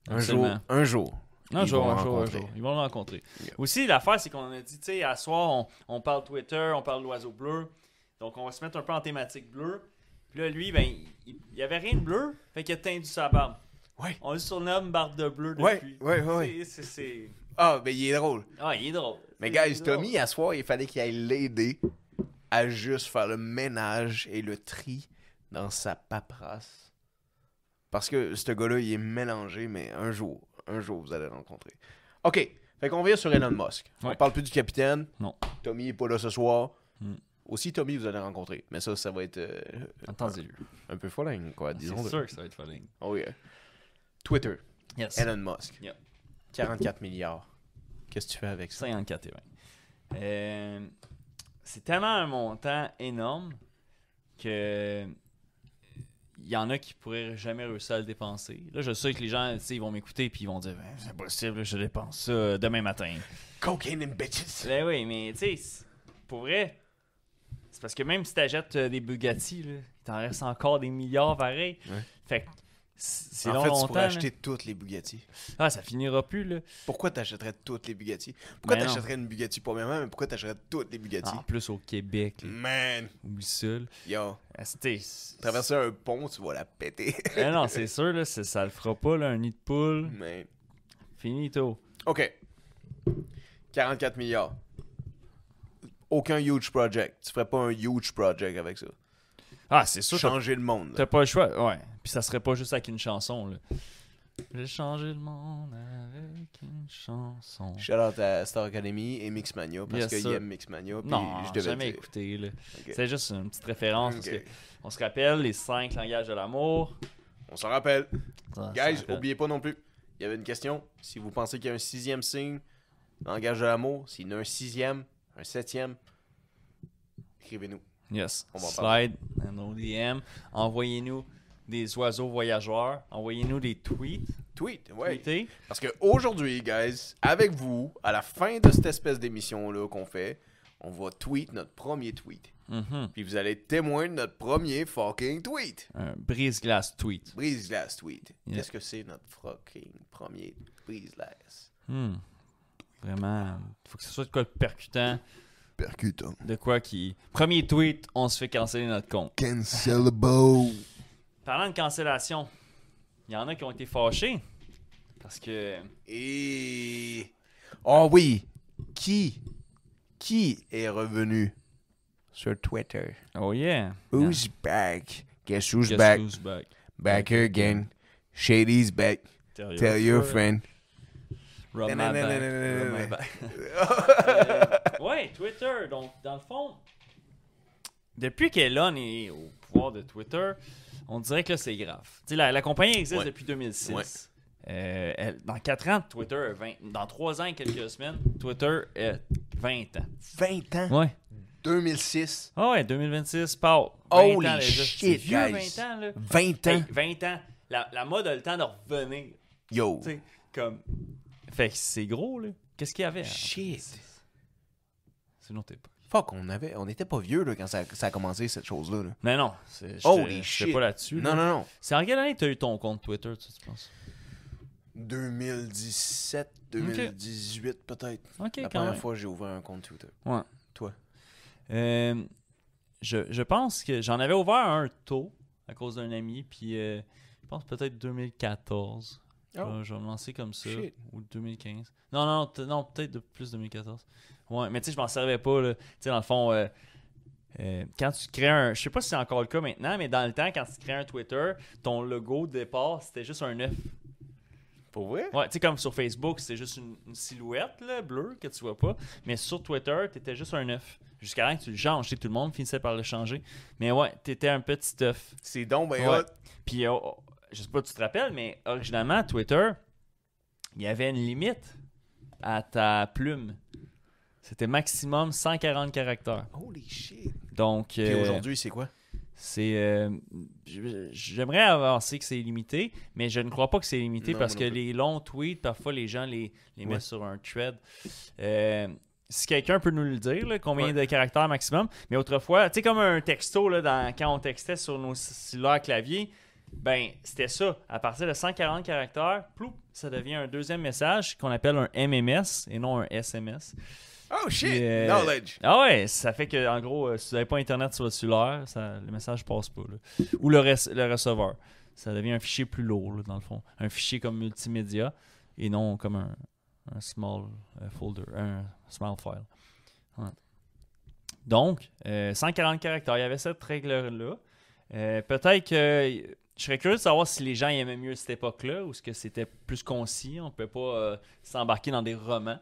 Un jour, Absolument. un jour. Un ils jour, vont un jour, un rencontrer. jour. Ils vont le rencontrer. Yeah. Aussi, l'affaire, c'est qu'on a dit, tu sais, à soir, on parle Twitter, on parle l'oiseau bleu. Donc, on va se mettre un peu en thématique bleue. Puis là, lui, ben, il y avait rien de bleu, fait qu'il a teindu sa barbe. Ouais. On le surnomme Barbe de bleu Ouais, depuis. ouais. C'est... Ah, ben il est drôle. Ah, il est drôle. Mais Il guys, est drôle. Tommy, à soir, il fallait qu'il aille l'aider à juste faire le ménage et le tri dans sa paperasse. Parce que ce gars-là, il est mélangé, mais un jour, vous allez le rencontrer. OK, fait qu'on vient sur Elon Musk. Ouais. On parle plus du capitaine. Non. Tommy n'est pas là ce soir. Hmm. Aussi, Tommy, vous allez rencontrer. Mais ça va être Entendez-le. un peu following, quoi, disons. C'est sûr que ça va être following. Oh yeah. Twitter, Yes. Elon Musk. Yep. 44 milliards. Qu'est-ce que tu fais avec ça? 54 et 20. C'est tellement un montant énorme que il y en a qui pourraient jamais réussir à le dépenser. Là, je sais que les gens, tu sais, ils vont m'écouter puis ils vont dire ben, c'est impossible, je dépense ça demain matin. Cocaine and bitches. Ben oui, mais tu sais, pour vrai, c'est parce que même si tu achètes des Bugatti, là, il t'en reste encore des milliards pareil. Ouais. Fait que c'est En long, fait, tu longtemps. pourrais là. acheter toutes les Bugatti. Ah, ça finira plus, là. Pourquoi t'achèterais toutes les Bugatti? Pourquoi Ben non. t'achèterais une Bugatti premièrement, mais pourquoi t'achèterais toutes les Bugatti? En plus, au Québec, là, Man, oublie ça. Là. yo, C'est- traverser un pont, tu vas la péter. Eh non, c'est sûr, là, ça le fera pas, là, un nid de poule. Man. Finito. OK. 44 milliards. Aucun huge project. Tu ferais pas un huge project avec ça. Ah, c'est sûr, Changer le monde. là. t'as pas le choix. Ouais. Puis ça serait pas juste avec une chanson, là. J'ai changé le monde avec une chanson. Shout out à Star Academy et Mixmania parce Yes, qu'il sir. aime Mixmania. Puis Non, je devais jamais le dire. écouté, là. Ok. C'est juste une petite référence. Ok. Parce que on se rappelle les 5 langages de l'amour. On s'en rappelle. Ça Guys, rappelle. oubliez pas non plus. Il y avait une question. Si vous pensez qu'il y a un 6e signe, langage de l'amour, s'il y en a un 6e, un 7e, écrivez-nous. Yes. On va en parler. Slide dans nos DM. Envoyez-nous des oiseaux voyageurs. Envoyez-nous des tweets. Tweet, ouais. Tweetez. Parce qu'aujourd'hui, guys, avec vous, à la fin de cette espèce d'émission-là qu'on fait, on va tweet notre premier tweet. Mhm. Puis vous allez être témoin de notre premier fucking tweet. Un brise-glace tweet. Brise-glace tweet. Yeah. Qu'est-ce que c'est notre fucking premier brise-glace? Vraiment, faut que ce soit de quoi de percutant. Percutant. De quoi qui. Premier tweet, on se fait canceller notre compte. Cancelable. Parlant de cancellation, il y en a qui ont été fâchés. Parce que. Et... Oh oui! Qui est revenu sur Twitter? Oh yeah. Who's back? Guess who's Guess back? who's back? Back here again. Shady's back. Tell your friend. Rub my Non, non, back. non, non, non, Rub non, my non. back. Ouais, Twitter. Donc, dans le fond, depuis qu'Elon est au pouvoir de Twitter, on dirait que là, c'est grave. Tu sais, la compagnie existe Ouais. depuis 2006. Ouais. Dans 4 ans, Twitter a 20. Dans 3 ans et quelques semaines, Twitter a 20 ans. 20 ans? Ouais. 2006. Ah ouais, 2026, Paul. 20 Holy ans, déjà. shit, C'est vieux, guys. 20 ans, là. 20 ans? Hey, 20 ans. La mode a le temps de revenir. Yo. Tu sais, comme. Fait que c'est gros, là. Qu'est-ce qu'il y avait? Shit. C'est une autre époque. Fuck, on était pas vieux là, quand ça a commencé cette chose-là. Là. Mais non, Holy j'étais shit. pas là-dessus. Non, là. non, non. C'est en quelle année t'as eu ton compte Twitter, tu penses? 2017, 2018 peut-être. Ok, La quand première même. fois que j'ai ouvert un compte Twitter. Ouais. Toi? Je pense que j'en avais ouvert un tôt à cause d'un ami, puis je pense peut-être 2014. Oh. Je vais me lancer comme ça. Shit. Ou 2015. Non, peut-être de plus 2014. Ouais, mais tu sais, je m'en servais pas. Là. Tu sais, dans le fond, quand tu crées un. Je sais pas si c'est encore le cas maintenant, mais dans le temps, quand tu crées un Twitter, ton logo de départ, c'était juste un œuf. Pour vrai? Ouais, tu sais, comme sur Facebook, c'est juste une silhouette là, bleue que tu vois pas. Mais sur Twitter, t'étais juste un œuf. Jusqu'à là que tu le changes. Tu sais, tout le monde finissait par le changer. Mais ouais, t'étais un petit œuf. C'est donc ben Ouais. hot. Puis, je sais pas si tu te rappelles, mais originalement, Twitter, il y avait une limite à ta plume. C'était maximum 140 caractères. Holy shit. Donc, Puis aujourd'hui, c'est quoi? c'est. J'aimerais avancer que c'est limité, mais je ne crois pas que c'est limité Non, parce moi que non plus. les longs tweets, parfois, les gens les Ouais. mettent sur un thread. Si quelqu'un peut nous le dire, là, combien Ouais. de caractères maximum. Mais autrefois, tu sais, comme un texto, là, quand on textait sur nos cellulaires clavier, ben, c'était ça. À partir de 140 caractères, ploup, ça devient un deuxième message qu'on appelle un MMS et non un SMS. Oh shit! Puis, Knowledge! Ah ouais, ça fait que en gros, si vous n'avez pas Internet sur votre cellulaire, le message passe pas. Là. Ou le receveur. Ça devient un fichier plus lourd, là, dans le fond. Un fichier comme multimédia et non comme un small folder, un small file. Ouais. Donc, 140 caractères, il y avait cette règle-là. Peut-être que je serais curieux de savoir si les gens aimaient mieux cette époque-là ou est-ce que c'était plus concis. On ne peut pas s'embarquer dans des romans,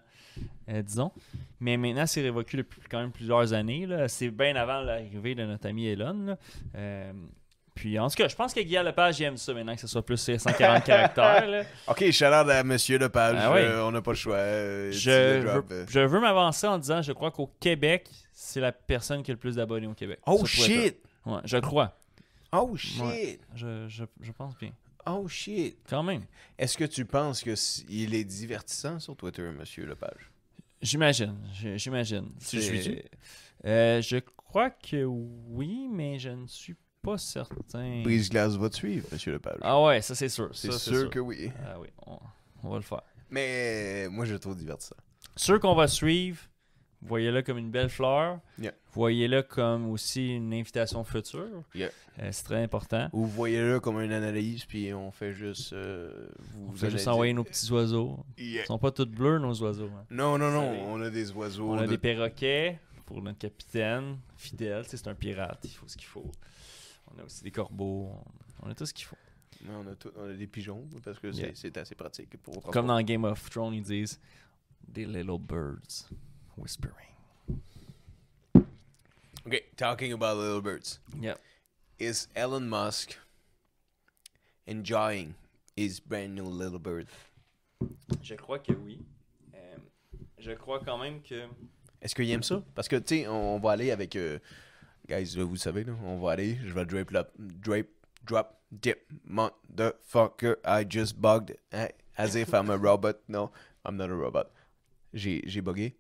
disons. Mais maintenant, c'est révoqué depuis quand même plusieurs années. Là. C'est bien avant l'arrivée de notre ami Elon. Là. Puis en tout cas, je pense que Guillaume Lepage il aime ça maintenant que ce soit plus 140 caractères. Là. Ok, shout-out à Monsieur Lepage. Ah oui. On n'a pas le choix. Je veux m'avancer en disant, je crois qu'au Québec, c'est la personne qui a le plus d'abonnés au Québec. Oh sur Twitter. shit! Ouais, je crois. Oh shit! Ouais. Je pense bien. Oh shit! Quand même. Est-ce que tu penses qu'il est divertissant sur Twitter, Monsieur Lepage? J'imagine. Tu le C'est- suis-tu? Je crois que oui, mais je ne suis pas certain. Brise Glace va te suivre, Monsieur Lepage. Ah ouais, ça c'est sûr. c'est Ça, sûr que oui. Ah oui, on va le faire. Mais moi, je le trouve divertissant. Ceux qu'on va suivre, voyez-le comme une belle fleur. Yeah. Voyez-le comme aussi une invitation future. Yeah. C'est très important. Ou vous voyez-le comme une analyse, puis on fait juste... On fait juste envoyer nos petits oiseaux. Yeah. Ils sont pas tous bleus, nos oiseaux. Hein. Non, Savez. on a des oiseaux. On a des perroquets pour notre capitaine, fidèle. Tu sais, c'est un pirate, il faut ce qu'il faut. On a aussi des corbeaux. On a tout ce qu'il faut. Non, on a des pigeons, parce que Yeah. c'est assez pratique pour... Comme dans Game of Thrones, ils disent des little birds whispering. OK, talking about little birds. Yep. Is Elon Musk enjoying his brand new little bird? Je crois que oui. Je crois quand même que. Est-ce qu'il aime ça? Parce que, tu sais, on va aller avec... guys, vous savez, là, on va aller, je vais drop, dip, motherfucker, I just bugged, as if I'm a robot. No, I'm not a robot. J'ai bugué.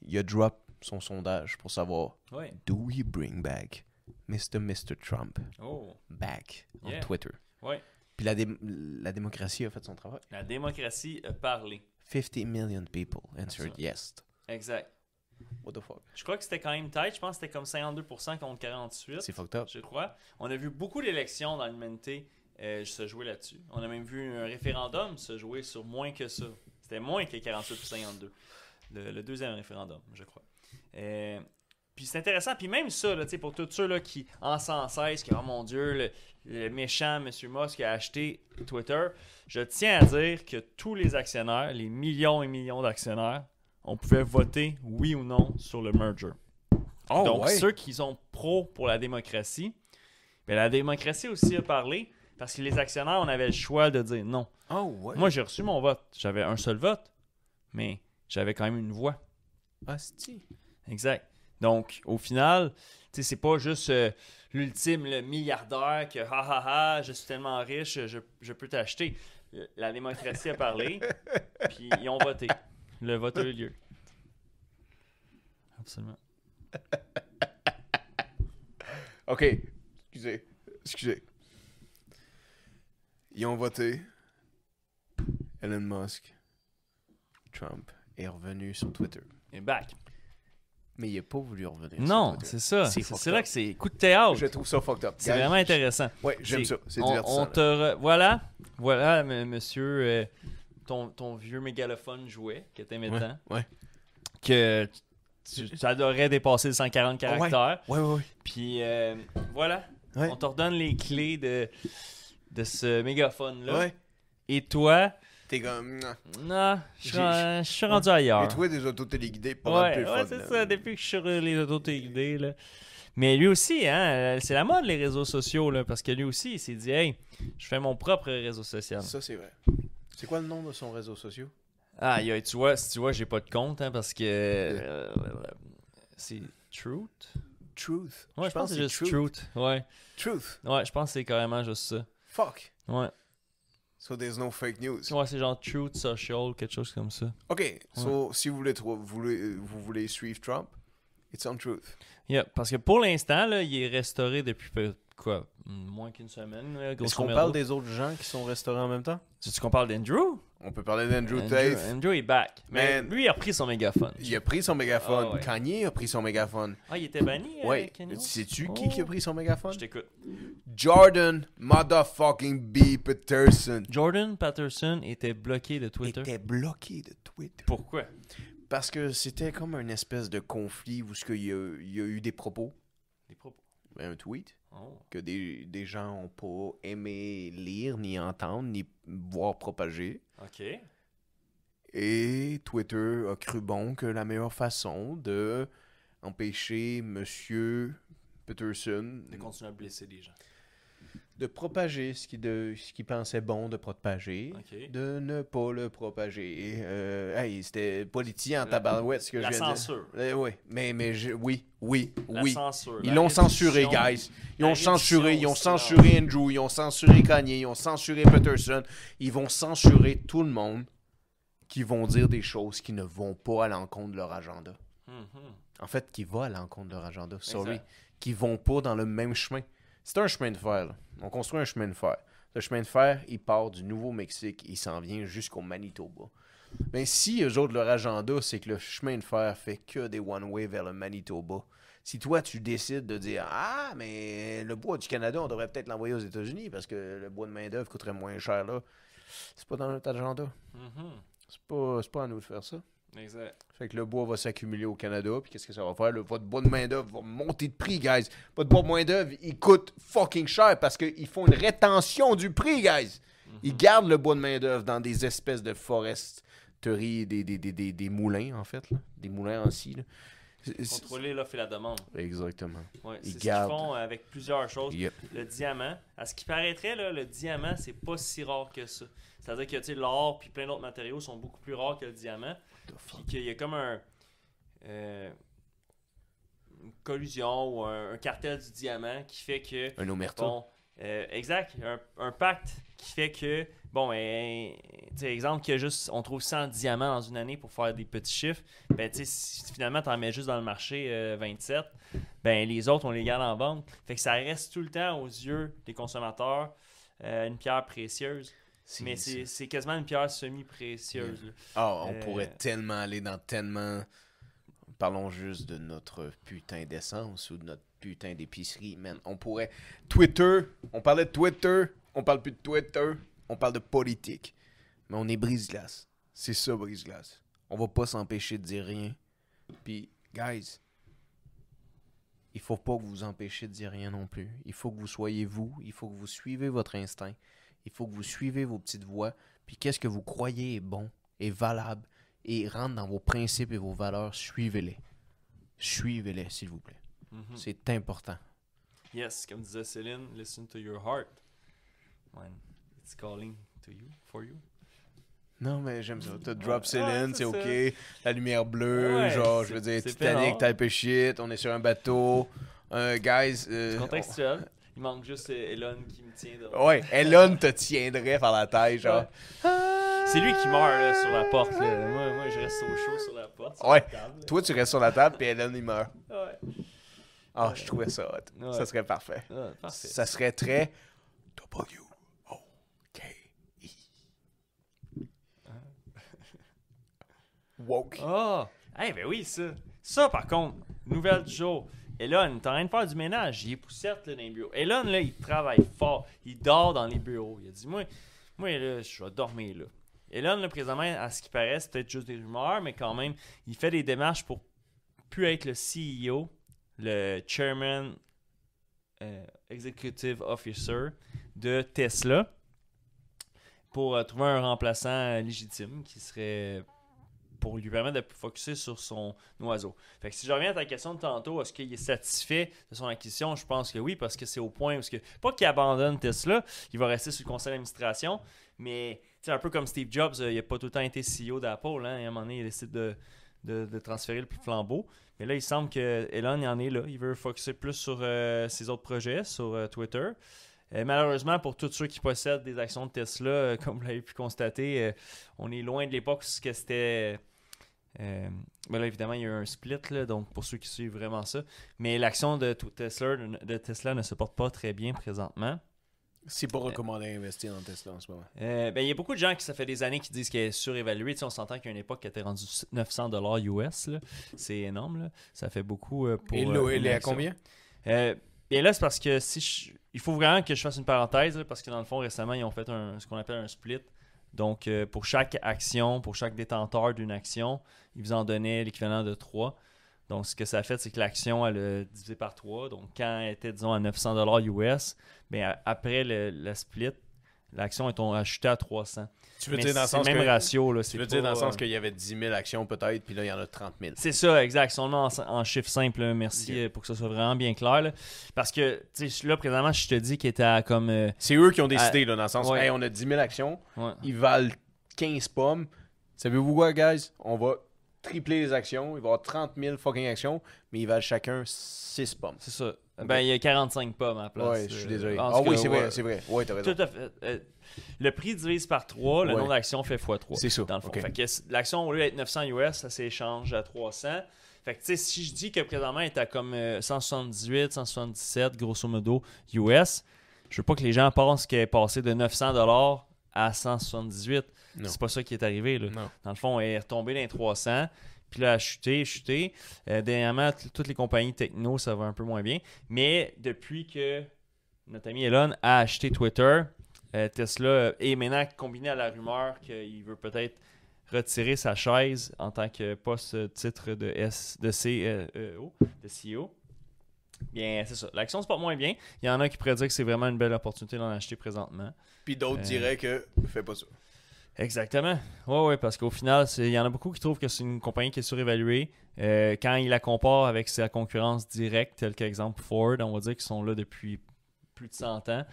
Il a drop son sondage pour savoir, Ouais. do we bring back Mr. Trump Oh. back on Yeah. Twitter? Ouais. Puis la démocratie a fait son travail. La démocratie a parlé. 50 million people answered ça. yes. Exact. What the fuck? Je crois que c'était quand même tight. Je pense que c'était comme 52% contre 48%. C'est fucked up. Je crois. On a vu beaucoup d'élections dans l'humanité se jouer là-dessus. On a même vu un référendum se jouer sur moins que ça. C'était moins que 48 pour 52. Le deuxième référendum, je crois. Puis c'est intéressant. Puis même ça, là, pour tous ceux là, qui encensent que, oh mon Dieu, le méchant M. Musk a acheté Twitter, je tiens à dire que tous les actionnaires, les millions et millions d'actionnaires, on pouvait voter oui ou non sur le merger. Oh, Donc, ouais. ceux qui sont pro pour la démocratie, ben, la démocratie aussi a parlé parce que les actionnaires, on avait le choix de dire non. Oh, ouais. Moi, j'ai reçu mon vote. J'avais un seul vote, mais j'avais quand même une voix. Asti. Exact. Donc, au final, c'est pas juste l'ultime le milliardaire que ha ha ha, je suis tellement riche, je peux t'acheter. La démocratie a parlé, puis ils ont voté. Le vote a eu lieu. Absolument. OK. Excusez. Ils ont voté. Elon Musk. Trump est revenu sur Twitter. Et back. Mais il n'a pas voulu revenir Non, sur Twitter. c'est ça. C'est C'est fucked là up. que c'est coup de théâtre. Je trouve ça fucked up. C'est Guys, vraiment intéressant. Ouais, j'aime ça. C'est on divertissant. te voilà, monsieur, ton vieux mégalophone jouet que t'aimais tant, Ouais. que tu adorais dépasser les 140 caractères. Ouais. Puis voilà, Ouais. on te redonne les clés de ce mégaphone-là. Ouais. Et toi, T'es comme... non, je J'ai- suis rendu ailleurs. Et toi, des auto-téléguidés, pas mal plus Ouais, fun. c'est là. ça, depuis que je suis sur les auto-téléguidés, là. Mais lui aussi, hein, c'est la mode, les réseaux sociaux, là, parce que lui aussi, il s'est dit, hey, je fais mon propre réseau social. Ça, c'est vrai. C'est quoi le nom de son réseau social? Ah, tu vois, j'ai pas de compte, hein, parce que c'est Truth. Truth. Ouais, je pense que c'est juste Truth. Ouais, je pense que c'est carrément juste ça. Fuck. Ouais, So there's no fake news. ouais c'est genre Truth Social, quelque chose comme ça. OK. So, si vous voulez suivre Trump, it's on Truth. Yeah, parce que pour l'instant, là, il est restauré depuis quoi, moins qu'une semaine. Là, Est-ce qu'on parle des autres gens qui sont restaurés en même temps? C'est-tu qu'on parle d'Andrew? On peut parler d'Andrew Tate. Andrew est back. Mais Man. lui, il a repris son mégaphone. Il a pris son mégaphone. Ah ouais. Kanye a pris son mégaphone. Ah, il était banni? Ouais. Kanye West? Sais-tu Oh. qui a pris son mégaphone? Je t'écoute. Jordan motherfucking B. Peterson. Jordan Patterson était bloqué de Twitter. Était bloqué de Twitter. Pourquoi? Parce que c'était comme une espèce de conflit où il y a eu des propos. Des propos. Un tweet. Oh. que des gens n'ont pas aimé lire, ni entendre, ni voir propager. OK. Et Twitter a cru bon que la meilleure façon de empêcher Monsieur Peterson De continuer à blesser des gens. de propager ce qu'il pensait bon de propager, OK. de ne pas le propager. Hey, c'était politicien en tabarouette, ce que je La viens de dire. censure. Oui, oui. La censure. Ils la l'ont censuré, réduction. guys. Ils La ont censuré, réduction ils ont au silence. censuré Andrew, ils ont censuré Kanye, ils ont censuré Peterson. Ils vont censurer tout le monde qui vont dire des choses qui ne vont pas à l'encontre de leur agenda. Mhm. En fait, qui va à l'encontre de leur agenda, sorry. Exact. Qui vont pas dans le même chemin. C'est un chemin de fer, là. On construit un chemin de fer. Le chemin de fer, il part du Nouveau-Mexique, il s'en vient jusqu'au Manitoba. Mais si eux autres, leur agenda, c'est que le chemin de fer fait que des one-way vers le Manitoba, si toi, tu décides de dire « Ah, mais le bois du Canada, on devrait peut-être l'envoyer aux États-Unis parce que le bois de main-d'œuvre coûterait moins cher là. » C'est pas dans notre agenda. Mhm. C'est pas à nous de faire ça. Exact. Fait que le bois va s'accumuler au Canada, puis qu'est-ce que ça va faire? Votre bois de main-d'œuvre va monter de prix, guys. Votre bois de main-d'œuvre, il coûte fucking cher parce qu'ils font une rétention du prix, guys. Ils gardent le bois de main-d'œuvre dans des espèces de foresteries, des moulins, en fait. Là. Des moulins en scie. Là. Contrôler l'offre et la demande. Exactement. Ouais, Ils c'est ce gardent. qu'ils font avec plusieurs choses. Yep. Le diamant, à ce qui paraîtrait, là, le diamant, c'est pas si rare que ça. C'est-à-dire que tu sais, l'or puis plein d'autres matériaux sont beaucoup plus rares que le diamant. Puis qu'il y a comme une collusion ou un cartel du diamant qui fait que... Un omerta. Bon, exact. Un pacte qui fait que... Bon, tu sais, exemple, qu'il y a juste, on trouve 100 diamants dans une année pour faire des petits chiffres. Ben, tu sais, si finalement, tu en mets juste dans le marché 27, ben, les autres, on les garde en banque. Fait que ça reste tout le temps aux yeux des consommateurs une pierre précieuse. Mais c'est quasiment une pierre semi-précieuse. là. Ah, on pourrait tellement aller dans tellement... Parlons juste de notre putain d'essence ou de notre putain d'épicerie, man. On pourrait... Twitter, on parlait de Twitter, on parle plus de Twitter, on parle de politique. Mais on est brise-glace. C'est ça, brise-glace. On va pas s'empêcher de dire rien. Puis, guys, il faut pas que vous vous empêchiez de dire rien non plus. Il faut que vous soyez vous, il faut que vous suivez votre instinct. Il faut que vous suivez vos petites voies. Puis qu'est-ce que vous croyez est bon, est valable, et rentre dans vos principes et vos valeurs, suivez-les. Suivez-les, s'il vous plaît. Mhm. C'est important. Yes, comme disait Céline, listen to your heart. When it's calling to you, for you. Non, mais j'aime ça. T'as drop Ouais, Céline, c'est c'est OK. La lumière bleue, Ouais, genre, je veux dire, c'est Titanic, peinard. type of shit. On est sur un bateau. Guys... C'est contextuel. Il manque juste Elon qui me tient de... Ouais, Elon te tiendrait par la taille, genre. C'est lui qui meurt là, sur la porte. Là. Moi, je reste au chaud sur la porte. Sur Ouais. la table, là. Toi, tu restes sur la table, puis Elon, il meurt. Ouais. Ah, je trouvais ça hot. Ouais. Ça serait parfait. Ah, parfait. Ça serait très W-O-K-E. Woke. Ah! Eh ben oui, ça. Ça, par contre, nouvelle du jour. Elon, t'es en train de faire du ménage. Il est poussette là, dans les bureaux. Elon, là, il travaille fort. Il dort dans les bureaux. Il a dit, moi là, je vais dormir là. Elon, là, présentement, à ce qui paraît, c'est peut-être juste des rumeurs, mais quand même, il fait des démarches pour plus être le CEO, le Chairman Executive Officer de Tesla, pour trouver un remplaçant légitime qui serait pour lui permettre de focusser sur son oiseau. Fait que si je reviens à ta question de tantôt, est-ce qu'il est satisfait de son acquisition? Je pense que oui, parce que c'est au point où, pas qu'il abandonne Tesla, il va rester sur le conseil d'administration, mais un peu comme Steve Jobs, il n'a pas tout le temps été CEO d'Apple. Hein, et à un moment donné, il décide de transférer le flambeau. Mais là, il semble que Elon, il en est là. Il veut focuser plus sur ses autres projets, sur Twitter. Malheureusement, pour tous ceux qui possèdent des actions de Tesla, comme vous l'avez pu constater, on est loin de l'époque où c'était... mais là, évidemment, il y a eu un split, là, donc pour ceux qui suivent vraiment ça. Mais l'action de Tesla ne se porte pas très bien présentement. C'est pas recommandé d'investir dans Tesla en ce moment. Il y a beaucoup de gens qui, ça fait des années, qui disent qu'elle est surévaluée. Tu sais, on s'entend qu'à une époque, elle était rendue $900 US. Là. C'est énorme. Là. Ça fait beaucoup pour. Et là, elle est à combien? Et là, c'est parce que il faut vraiment que je fasse une parenthèse, là, parce que dans le fond, récemment, ils ont fait ce qu'on appelle un split. Donc, pour chaque action, pour chaque détenteur d'une action, ils vous en donnaient l'équivalent de 3. Donc, ce que ça a fait, c'est que l'action, elle a divisé par 3. Donc, quand elle était, disons, à 900$ US, bien, après le split, l'action a chuté à 300. Tu veux Mais dire dans le c'est le sens même que... ratio. Là, Tu veux dire dans le sens qu'il y avait 10 000 actions peut-être, puis là, il y en a 30 000. C'est ça, exact. Si on le met en chiffre simple, là, merci pour que ça soit vraiment bien clair. Là. Parce que, tu sais, là, présentement, je te dis qu'il était à comme... C'est eux qui ont décidé, là, dans le sens, ouais. hey, on a 10 000 actions, Ouais. ils valent 15 pommes. Savez-vous quoi, guys? On va tripler les actions, il va y avoir 30 000 fucking actions, mais ils valent chacun 6 pommes. C'est ça. Ben, il y a 45 pommes à la place. Ouais, je suis désolé. En Ah tout oui, cas, c'est ouais. vrai, c'est vrai. Ouais, t'as raison. Tout à fait. Le prix divise par 3, le Ouais. nombre d'actions fait x3. C'est ça. Dans le fond. Ok. Fait que l'action, au lieu d'être 900 US, ça s'échange à 300. Fait que, tu sais, si je dis que présentement, elle est à comme 178, 177, grosso modo, US, je veux pas que les gens pensent qu'elle est passée de 900$ à 178. Non. C'est pas ça qui est arrivé, là. Non. Dans le fond, elle est retombée dans les 300. Puis là, elle a chuté. Dernièrement, toutes les compagnies techno, ça va un peu moins bien. Mais depuis que notre ami Elon a acheté Twitter, Tesla est maintenant combiné à la rumeur qu'il veut peut-être retirer sa chaise en tant que poste-titre de CEO. Bien, c'est ça. L'action se porte moins bien. Il y en a qui pourraient dire que c'est vraiment une belle opportunité d'en acheter présentement. Puis d'autres diraient que fais pas ça. Exactement. Oui, parce qu'au final, il y en a beaucoup qui trouvent que c'est une compagnie qui est surévaluée. Quand ils la comparent avec sa concurrence directe, telle qu'exemple Ford, on va dire qu'ils sont là depuis plus de 100 ans,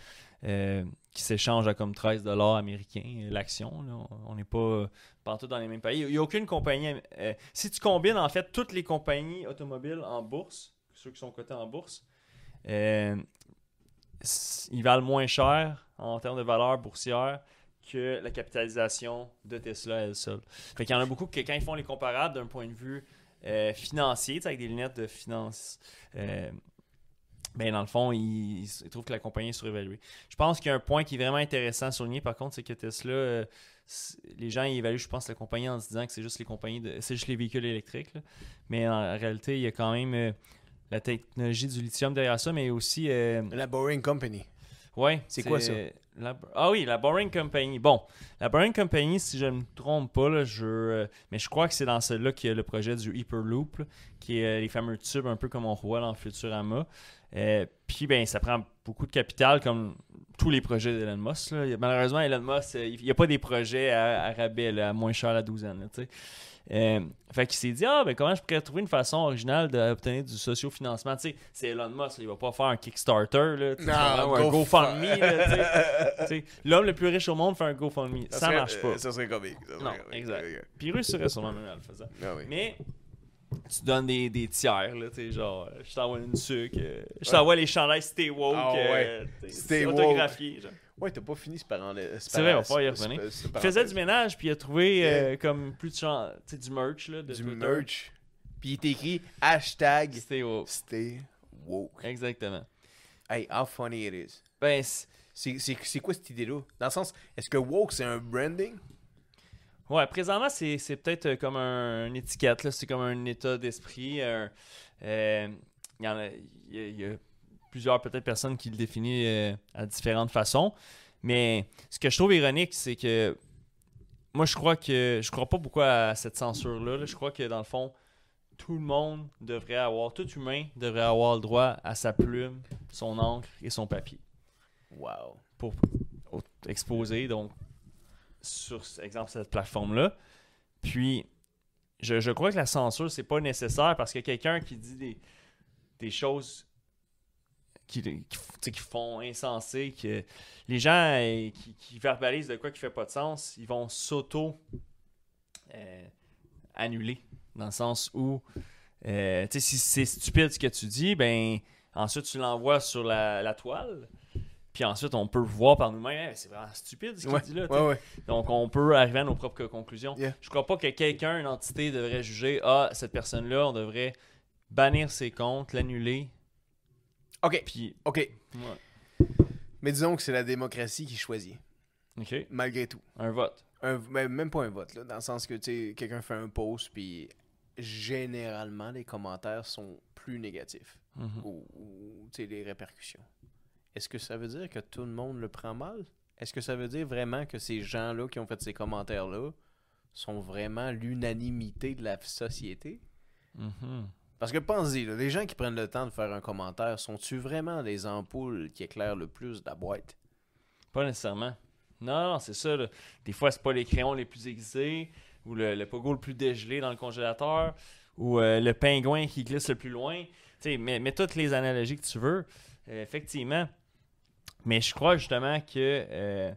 qui s'échangent à comme 13$ américains l'action. Là. On n'est pas partout dans les mêmes pays. Il n'y a aucune compagnie... si tu combines en fait toutes les compagnies automobiles en bourse, ceux qui sont cotés en bourse, ils valent moins cher en termes de valeur boursière que la capitalisation de Tesla elle seule. Fait qu'il y en a beaucoup que quand ils font les comparables d'un point de vue financier, avec des lunettes de finance, ben dans le fond, ils trouvent que la compagnie est surévaluée. Je pense qu'il y a un point qui est vraiment intéressant à souligner, par contre, c'est que Tesla, les gens ils évaluent, je pense, la compagnie en se disant que c'est juste c'est juste les véhicules électriques. Là. Mais en réalité, il y a quand même la technologie du lithium derrière ça, mais aussi... La Boring Company. Ouais, c'est quoi ça? La Boring Company. Bon, la Boring Company, si je ne me trompe pas, là, mais je crois que c'est dans celle-là qu'il y a le projet du Hyperloop, là, qui est les fameux tubes, un peu comme on voit dans Futurama. Puis, ben, ça prend beaucoup de capital, comme tous les projets d'Elon Musk. Là. Malheureusement, Elon Musk, il n'y a pas des projets à rabais, là, à moins cher à la douzaine. Là, fait qu'il s'est dit, ben comment je pourrais trouver une façon originale d'obtenir du socio-financement. Tu sais, c'est Elon Musk, là, il va pas faire un Kickstarter, là, non, ou un GoFundMe. L'homme le plus riche au monde fait un GoFundMe. Ça marche pas. Ça serait comique. Non, exact. Puis il réussirait sûrement même à le faisant. Ah oui. Mais tu donnes des tiers, là, genre, je t'envoie une sucre, je t'envoie les chandails Stay Woke, Stay Woke. autographiés. Genre. Ouais, t'as pas fini ce parent-là. C'est vrai, on va pas y revenir. Il faisait du ménage, puis il a trouvé comme plus de du merch. Là, de du Twitter. merch. Puis il est écrit hashtag Stay Woke. Stay Woke. Exactement. Hey, how funny it is. Ben, c'est quoi cette idée-là? Dans le sens, est-ce que woke, c'est un branding? ouais, présentement, c'est peut-être comme une étiquette. Là. C'est comme un état d'esprit. Il y a plusieurs peut-être personnes qui le définissent à différentes façons. Mais ce que je trouve ironique, c'est que moi, je crois pas beaucoup à cette censure-là. Là. Je crois que dans le fond, tout humain devrait avoir le droit à sa plume, son encre et son papier. Wow. Pour exposer, donc, sur, exemple, cette plateforme-là. Puis, je crois que la censure, c'est pas nécessaire parce que quelqu'un qui dit des choses qui font insensé, que les gens qui verbalisent de quoi qui fait pas de sens, ils vont s'auto-annuler. Dans le sens où, si c'est stupide ce que tu dis, ben ensuite tu l'envoies sur la toile. Puis ensuite, on peut voir par nous-mêmes, c'est vraiment stupide ce qu'il dit là. Ouais. Donc, on peut arriver à nos propres conclusions. Yeah. Je crois pas que quelqu'un, une entité, devrait juger, cette personne-là, on devrait bannir ses comptes, l'annuler. OK. Puis, OK. ouais. Mais disons que c'est la démocratie qui choisit. OK. Malgré tout. Un vote. Même pas un vote, là, dans le sens que quelqu'un fait un post, puis généralement, les commentaires sont plus négatifs. Mm-hmm. Ou les répercussions. Est-ce que ça veut dire que tout le monde le prend mal? Est-ce que ça veut dire vraiment que ces gens-là qui ont fait ces commentaires-là sont vraiment l'unanimité de la société? Mm-hmm. Parce que pense-y, là, les gens qui prennent le temps de faire un commentaire, sont-tu vraiment les ampoules qui éclairent le plus la boîte? Pas nécessairement. Non, c'est ça. Là. Des fois, c'est pas les crayons les plus aiguisés, ou le pogo le plus dégelé dans le congélateur, ou le pingouin qui glisse le plus loin. Mais toutes les analogies que tu veux, effectivement. Mais je crois justement que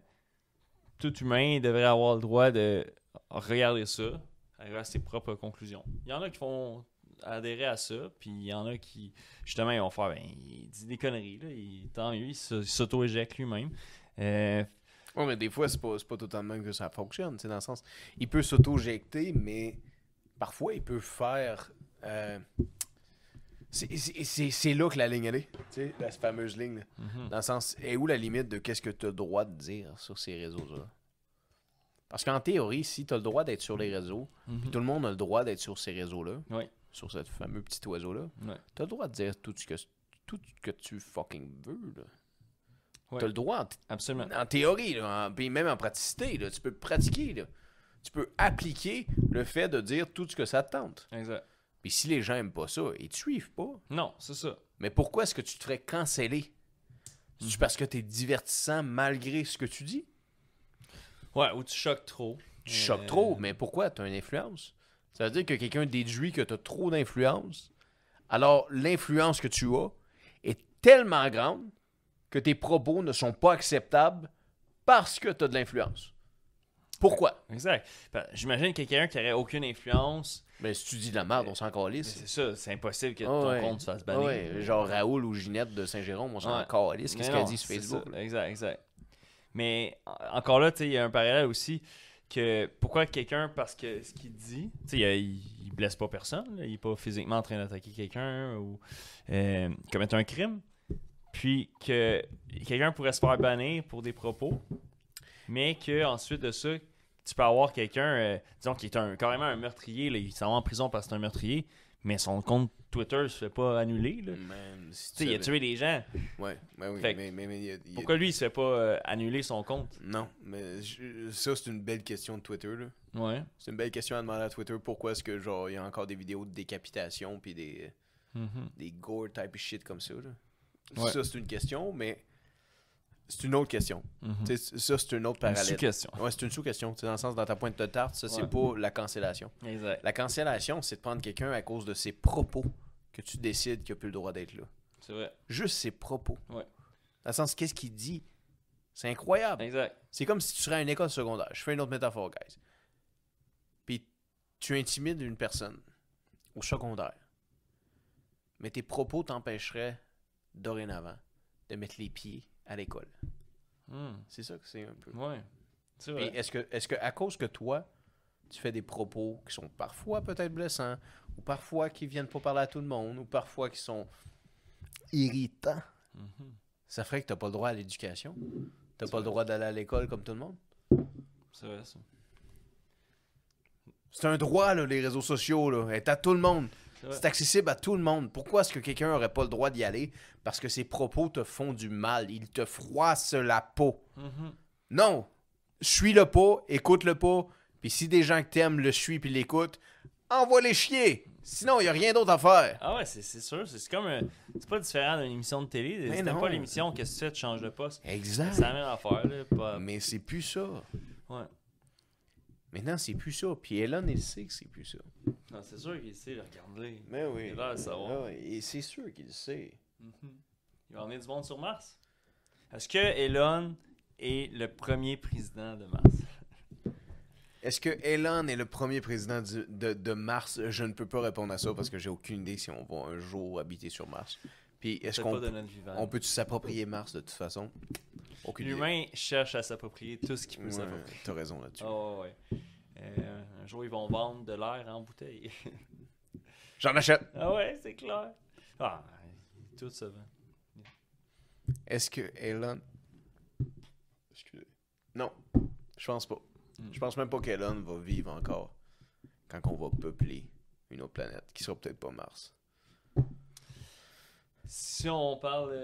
tout humain devrait avoir le droit de regarder ça, arriver à ses propres conclusions. Il y en a qui font adhérer à ça, puis il y en a qui, justement, ils vont faire, il dit des conneries, là, tant mieux, il s'auto-éjecte lui-même. Ouais, mais des fois, c'est pas tout le temps de même que ça fonctionne, dans le sens, il peut s'auto-éjecter, mais parfois, il peut faire... c'est là que la ligne elle est, tu sais, la fameuse ligne, là. Dans le sens, est où la limite de qu'est-ce que tu as le droit de dire sur ces réseaux-là? Parce qu'en théorie, si tu as le droit d'être sur les réseaux, puis tout le monde a le droit d'être sur ces réseaux-là, Oui. sur ce fameux petit oiseau-là, Ouais. tu as le droit de dire tout ce que tu fucking veux, là. Ouais. Tu as le droit, Absolument. en théorie, là, puis même en praticité, là, tu peux pratiquer, là. Tu peux appliquer le fait de dire tout ce que ça te tente. Exact. Puis si les gens aiment pas ça, ils te suivent pas. Non, c'est ça. Mais pourquoi est-ce que tu te ferais canceller? C'est parce que tu es divertissant malgré ce que tu dis? Ouais, ou tu choques trop. Tu choques trop, mais pourquoi? Tu as une influence. Ça veut dire que quelqu'un déduit que tu as trop d'influence. Alors, l'influence que tu as est tellement grande que tes propos ne sont pas acceptables parce que tu as de l'influence. Pourquoi? Exact. J'imagine quelqu'un qui n'aurait aucune influence. Mais si tu dis de la merde, on s'en Mais calisse. c'est ça, c'est impossible que Ah ton ouais. compte se fasse Ah bannir. ouais, genre Raoul ou Ginette de Saint-Jérôme, on s'en Ouais. calisse. Qu'est-ce Mais qu'elle non, dit sur c'est Facebook? ça. là? Exact. Mais encore là, il y a un parallèle aussi que pourquoi quelqu'un, parce que ce qu'il dit, il blesse pas personne, là, il est pas physiquement en train d'attaquer quelqu'un ou commettre un crime, puis que quelqu'un pourrait se faire bannir pour des propos, mais qu'ensuite de ça, tu peux avoir quelqu'un, disons, qui est carrément un meurtrier, là, il s'en va en prison parce que c'est un meurtrier, mais son compte Twitter se fait pas annuler. Là. Man, si Tu sais, il a savais- tué des gens. Ouais, oui, Fait que mais il y a- Pourquoi lui, il se fait pas annuler son compte? Non, mais ça, c'est une belle question de Twitter, là. Ouais. C'est une belle question à demander à Twitter. Pourquoi est-ce que, genre, il y a encore des vidéos de décapitation puis des gore type of shit comme ça, là? Ouais. Ça, c'est une question, mais c'est une autre question. Mhm. Tu sais, ça, c'est une autre Une parallèle. sous-question. Ouais, c'est une sous-question. Tu sais, dans le sens, dans ta pointe de tarte, ça, c'est Ouais. pas la cancellation. Exact. La cancellation, c'est de prendre quelqu'un à cause de ses propos que tu décides qu'il n'a plus le droit d'être là. C'est vrai. Juste ses propos. Ouais. Dans le sens, qu'est-ce qu'il dit? C'est incroyable. Exact. C'est comme si tu serais à une école secondaire. Je fais une autre métaphore, guys. Puis tu intimides une personne au secondaire. Mais tes propos t'empêcheraient dorénavant de mettre les pieds à l'école. C'est ça que c'est un peu. Ouais. C'est Et vrai. est-ce que à cause que toi, tu fais des propos qui sont parfois peut-être blessants, ou parfois qui viennent pas parler à tout le monde, ou parfois qui sont irritants, Mhm. ça ferait que t'as pas le droit à l'éducation? T'as pas le droit d'aller à l'école comme tout le monde? C'est vrai, ça. C'est un droit, là, les réseaux sociaux, là. C'est à tout le monde. C'est vrai. C'est accessible à tout le monde. Pourquoi est-ce que quelqu'un aurait pas le droit d'y aller? Parce que ses propos te font du mal. Ils te froissent la peau. Mhm. Non! Suis-le pas, écoute-le pas. Puis si des gens que t'aimes le suivent puis l'écoutent, envoie-les chier! Sinon, il a rien d'autre à faire. Ah ouais, c'est sûr. C'est comme c'est pas différent d'une émission de télé. Mais Si t'aimes non. pas l'émission, qu'est-ce que tu fais? Tu changes de poste. Exact. C'est la même affaire, là. Pas... Mais c'est plus ça. Ouais. Maintenant, c'est plus ça. Puis Elon, il sait que c'est plus ça. Non, c'est sûr qu'il sait, regarde-le. Mais oui. Il a l'air de savoir. Ah ouais, et c'est sûr qu'il le sait. Mhm. Il va emmener du monde sur Mars. Est-ce que Elon est le premier président de Mars? Est-ce que Elon est le premier président de Mars? Je ne peux pas répondre à ça parce que j'ai aucune idée si on va un jour habiter sur Mars. Puis est-ce Peut-être qu'on pas de notre vivant. on peut-tu s'approprier Mars de toute façon? Aucune idée. L'humain cherche à s'approprier tout ce qu'il peut Ouais, s'approprier. t'as raison là-dessus. Oh, ouais. Un jour, ils vont vendre de l'air en bouteille. J'en achète. Ah ouais, c'est clair. Ah, tout ça va. Est-ce que Elon... Excusez. Non, je pense pas. Je pense même pas qu'Elon va vivre encore quand on va peupler une autre planète, qui sera peut-être pas Mars. Si on parle...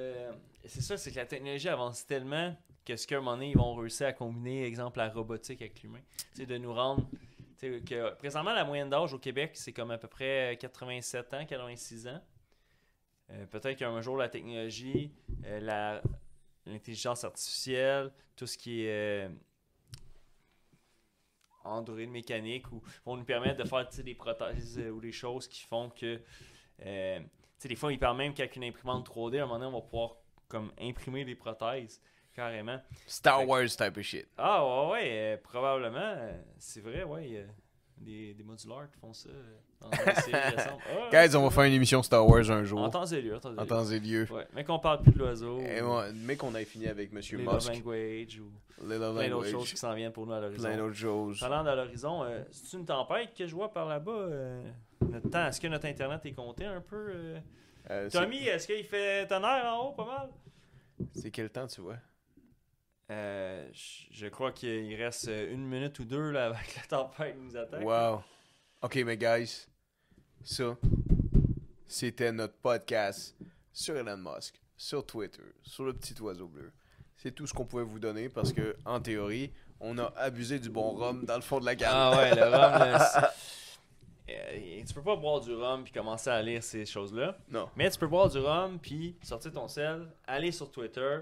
c'est ça, c'est que la technologie avance tellement qu'à un moment donné, ils vont réussir à combiner, exemple, la robotique avec l'humain. Tu sais, de nous rendre que présentement, la moyenne d'âge au Québec, c'est comme à peu près 87 ans, 86 ans. Peut-être qu'un jour, la technologie, l'intelligence artificielle, tout ce qui est Android mécanique, vont nous permettre de faire des prothèses ou des choses qui font que... des fois, ils parlent même qu'avec une imprimante 3D, à un moment donné, on va pouvoir comme imprimer des prothèses, carrément. Star Wars type of shit. Ah ouais, probablement. C'est vrai, ouais. Des modulars qui font ça dans une série récente. Guys, on va faire une émission Star Wars un jour. En temps et lieu. En temps et lieu. Ouais, mais qu'on parle plus de l'oiseau. Mais qu'on ait fini avec Monsieur les Musk. Love Language ou Les Love plein d'autres Language. choses qui s'en viennent pour nous à l'horizon. Plein d'autres choses. Parlant de l'horizon, c'est une tempête que je vois par là-bas. Est-ce que notre internet est compté un peu? Tommy, est-ce qu'il fait tonnerre en haut pas mal? C'est quel temps tu vois? Je crois qu'il reste 1 minute ou 2 là, avec la tempête qui nous attaque. Wow. Ok, mais guys, ça, c'était notre podcast sur Elon Musk, sur Twitter, sur le petit oiseau bleu. C'est tout ce qu'on pouvait vous donner parce que, en théorie, on a abusé du bon rhum dans le fond de la gamme. Ah ouais, le rhum, là, tu peux pas boire du rhum puis commencer à lire ces choses-là. Non. Mais tu peux boire du rhum puis sortir ton sel, aller sur Twitter,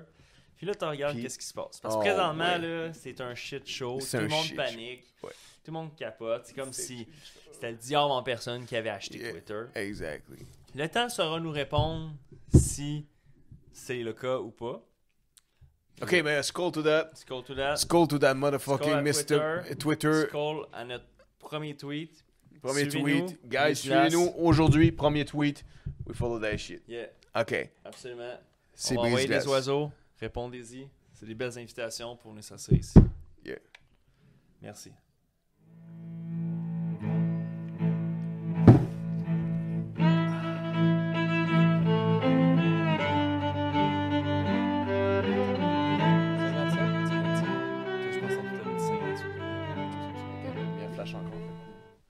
puis là tu regardes Puis- qu'est-ce qui se passe. Parce que présentement, ouais. là, c'est un shit show. C'est Tout le un monde shit panique. show. Ouais. Tout le monde capote. C'est comme si c'était le diable en personne qui avait acheté Yeah. Twitter. Exactly. Le temps saura nous répondre si c'est le cas ou pas. Ok, mais skull to that. Scroll to that. Skull to that Skull motherfucking à Mr. Twitter. Scroll à notre premier tweet. Premier Suivez-nous. tweet. Guys, Les suivez-nous aujourd'hui. Premier tweet. We follow that shit. Yeah, Ok. absolument. C'est On va envoyer brise-glace. des oiseaux. Répondez-y. C'est des belles invitations pour venir s'asseoir ici. Yeah. Merci.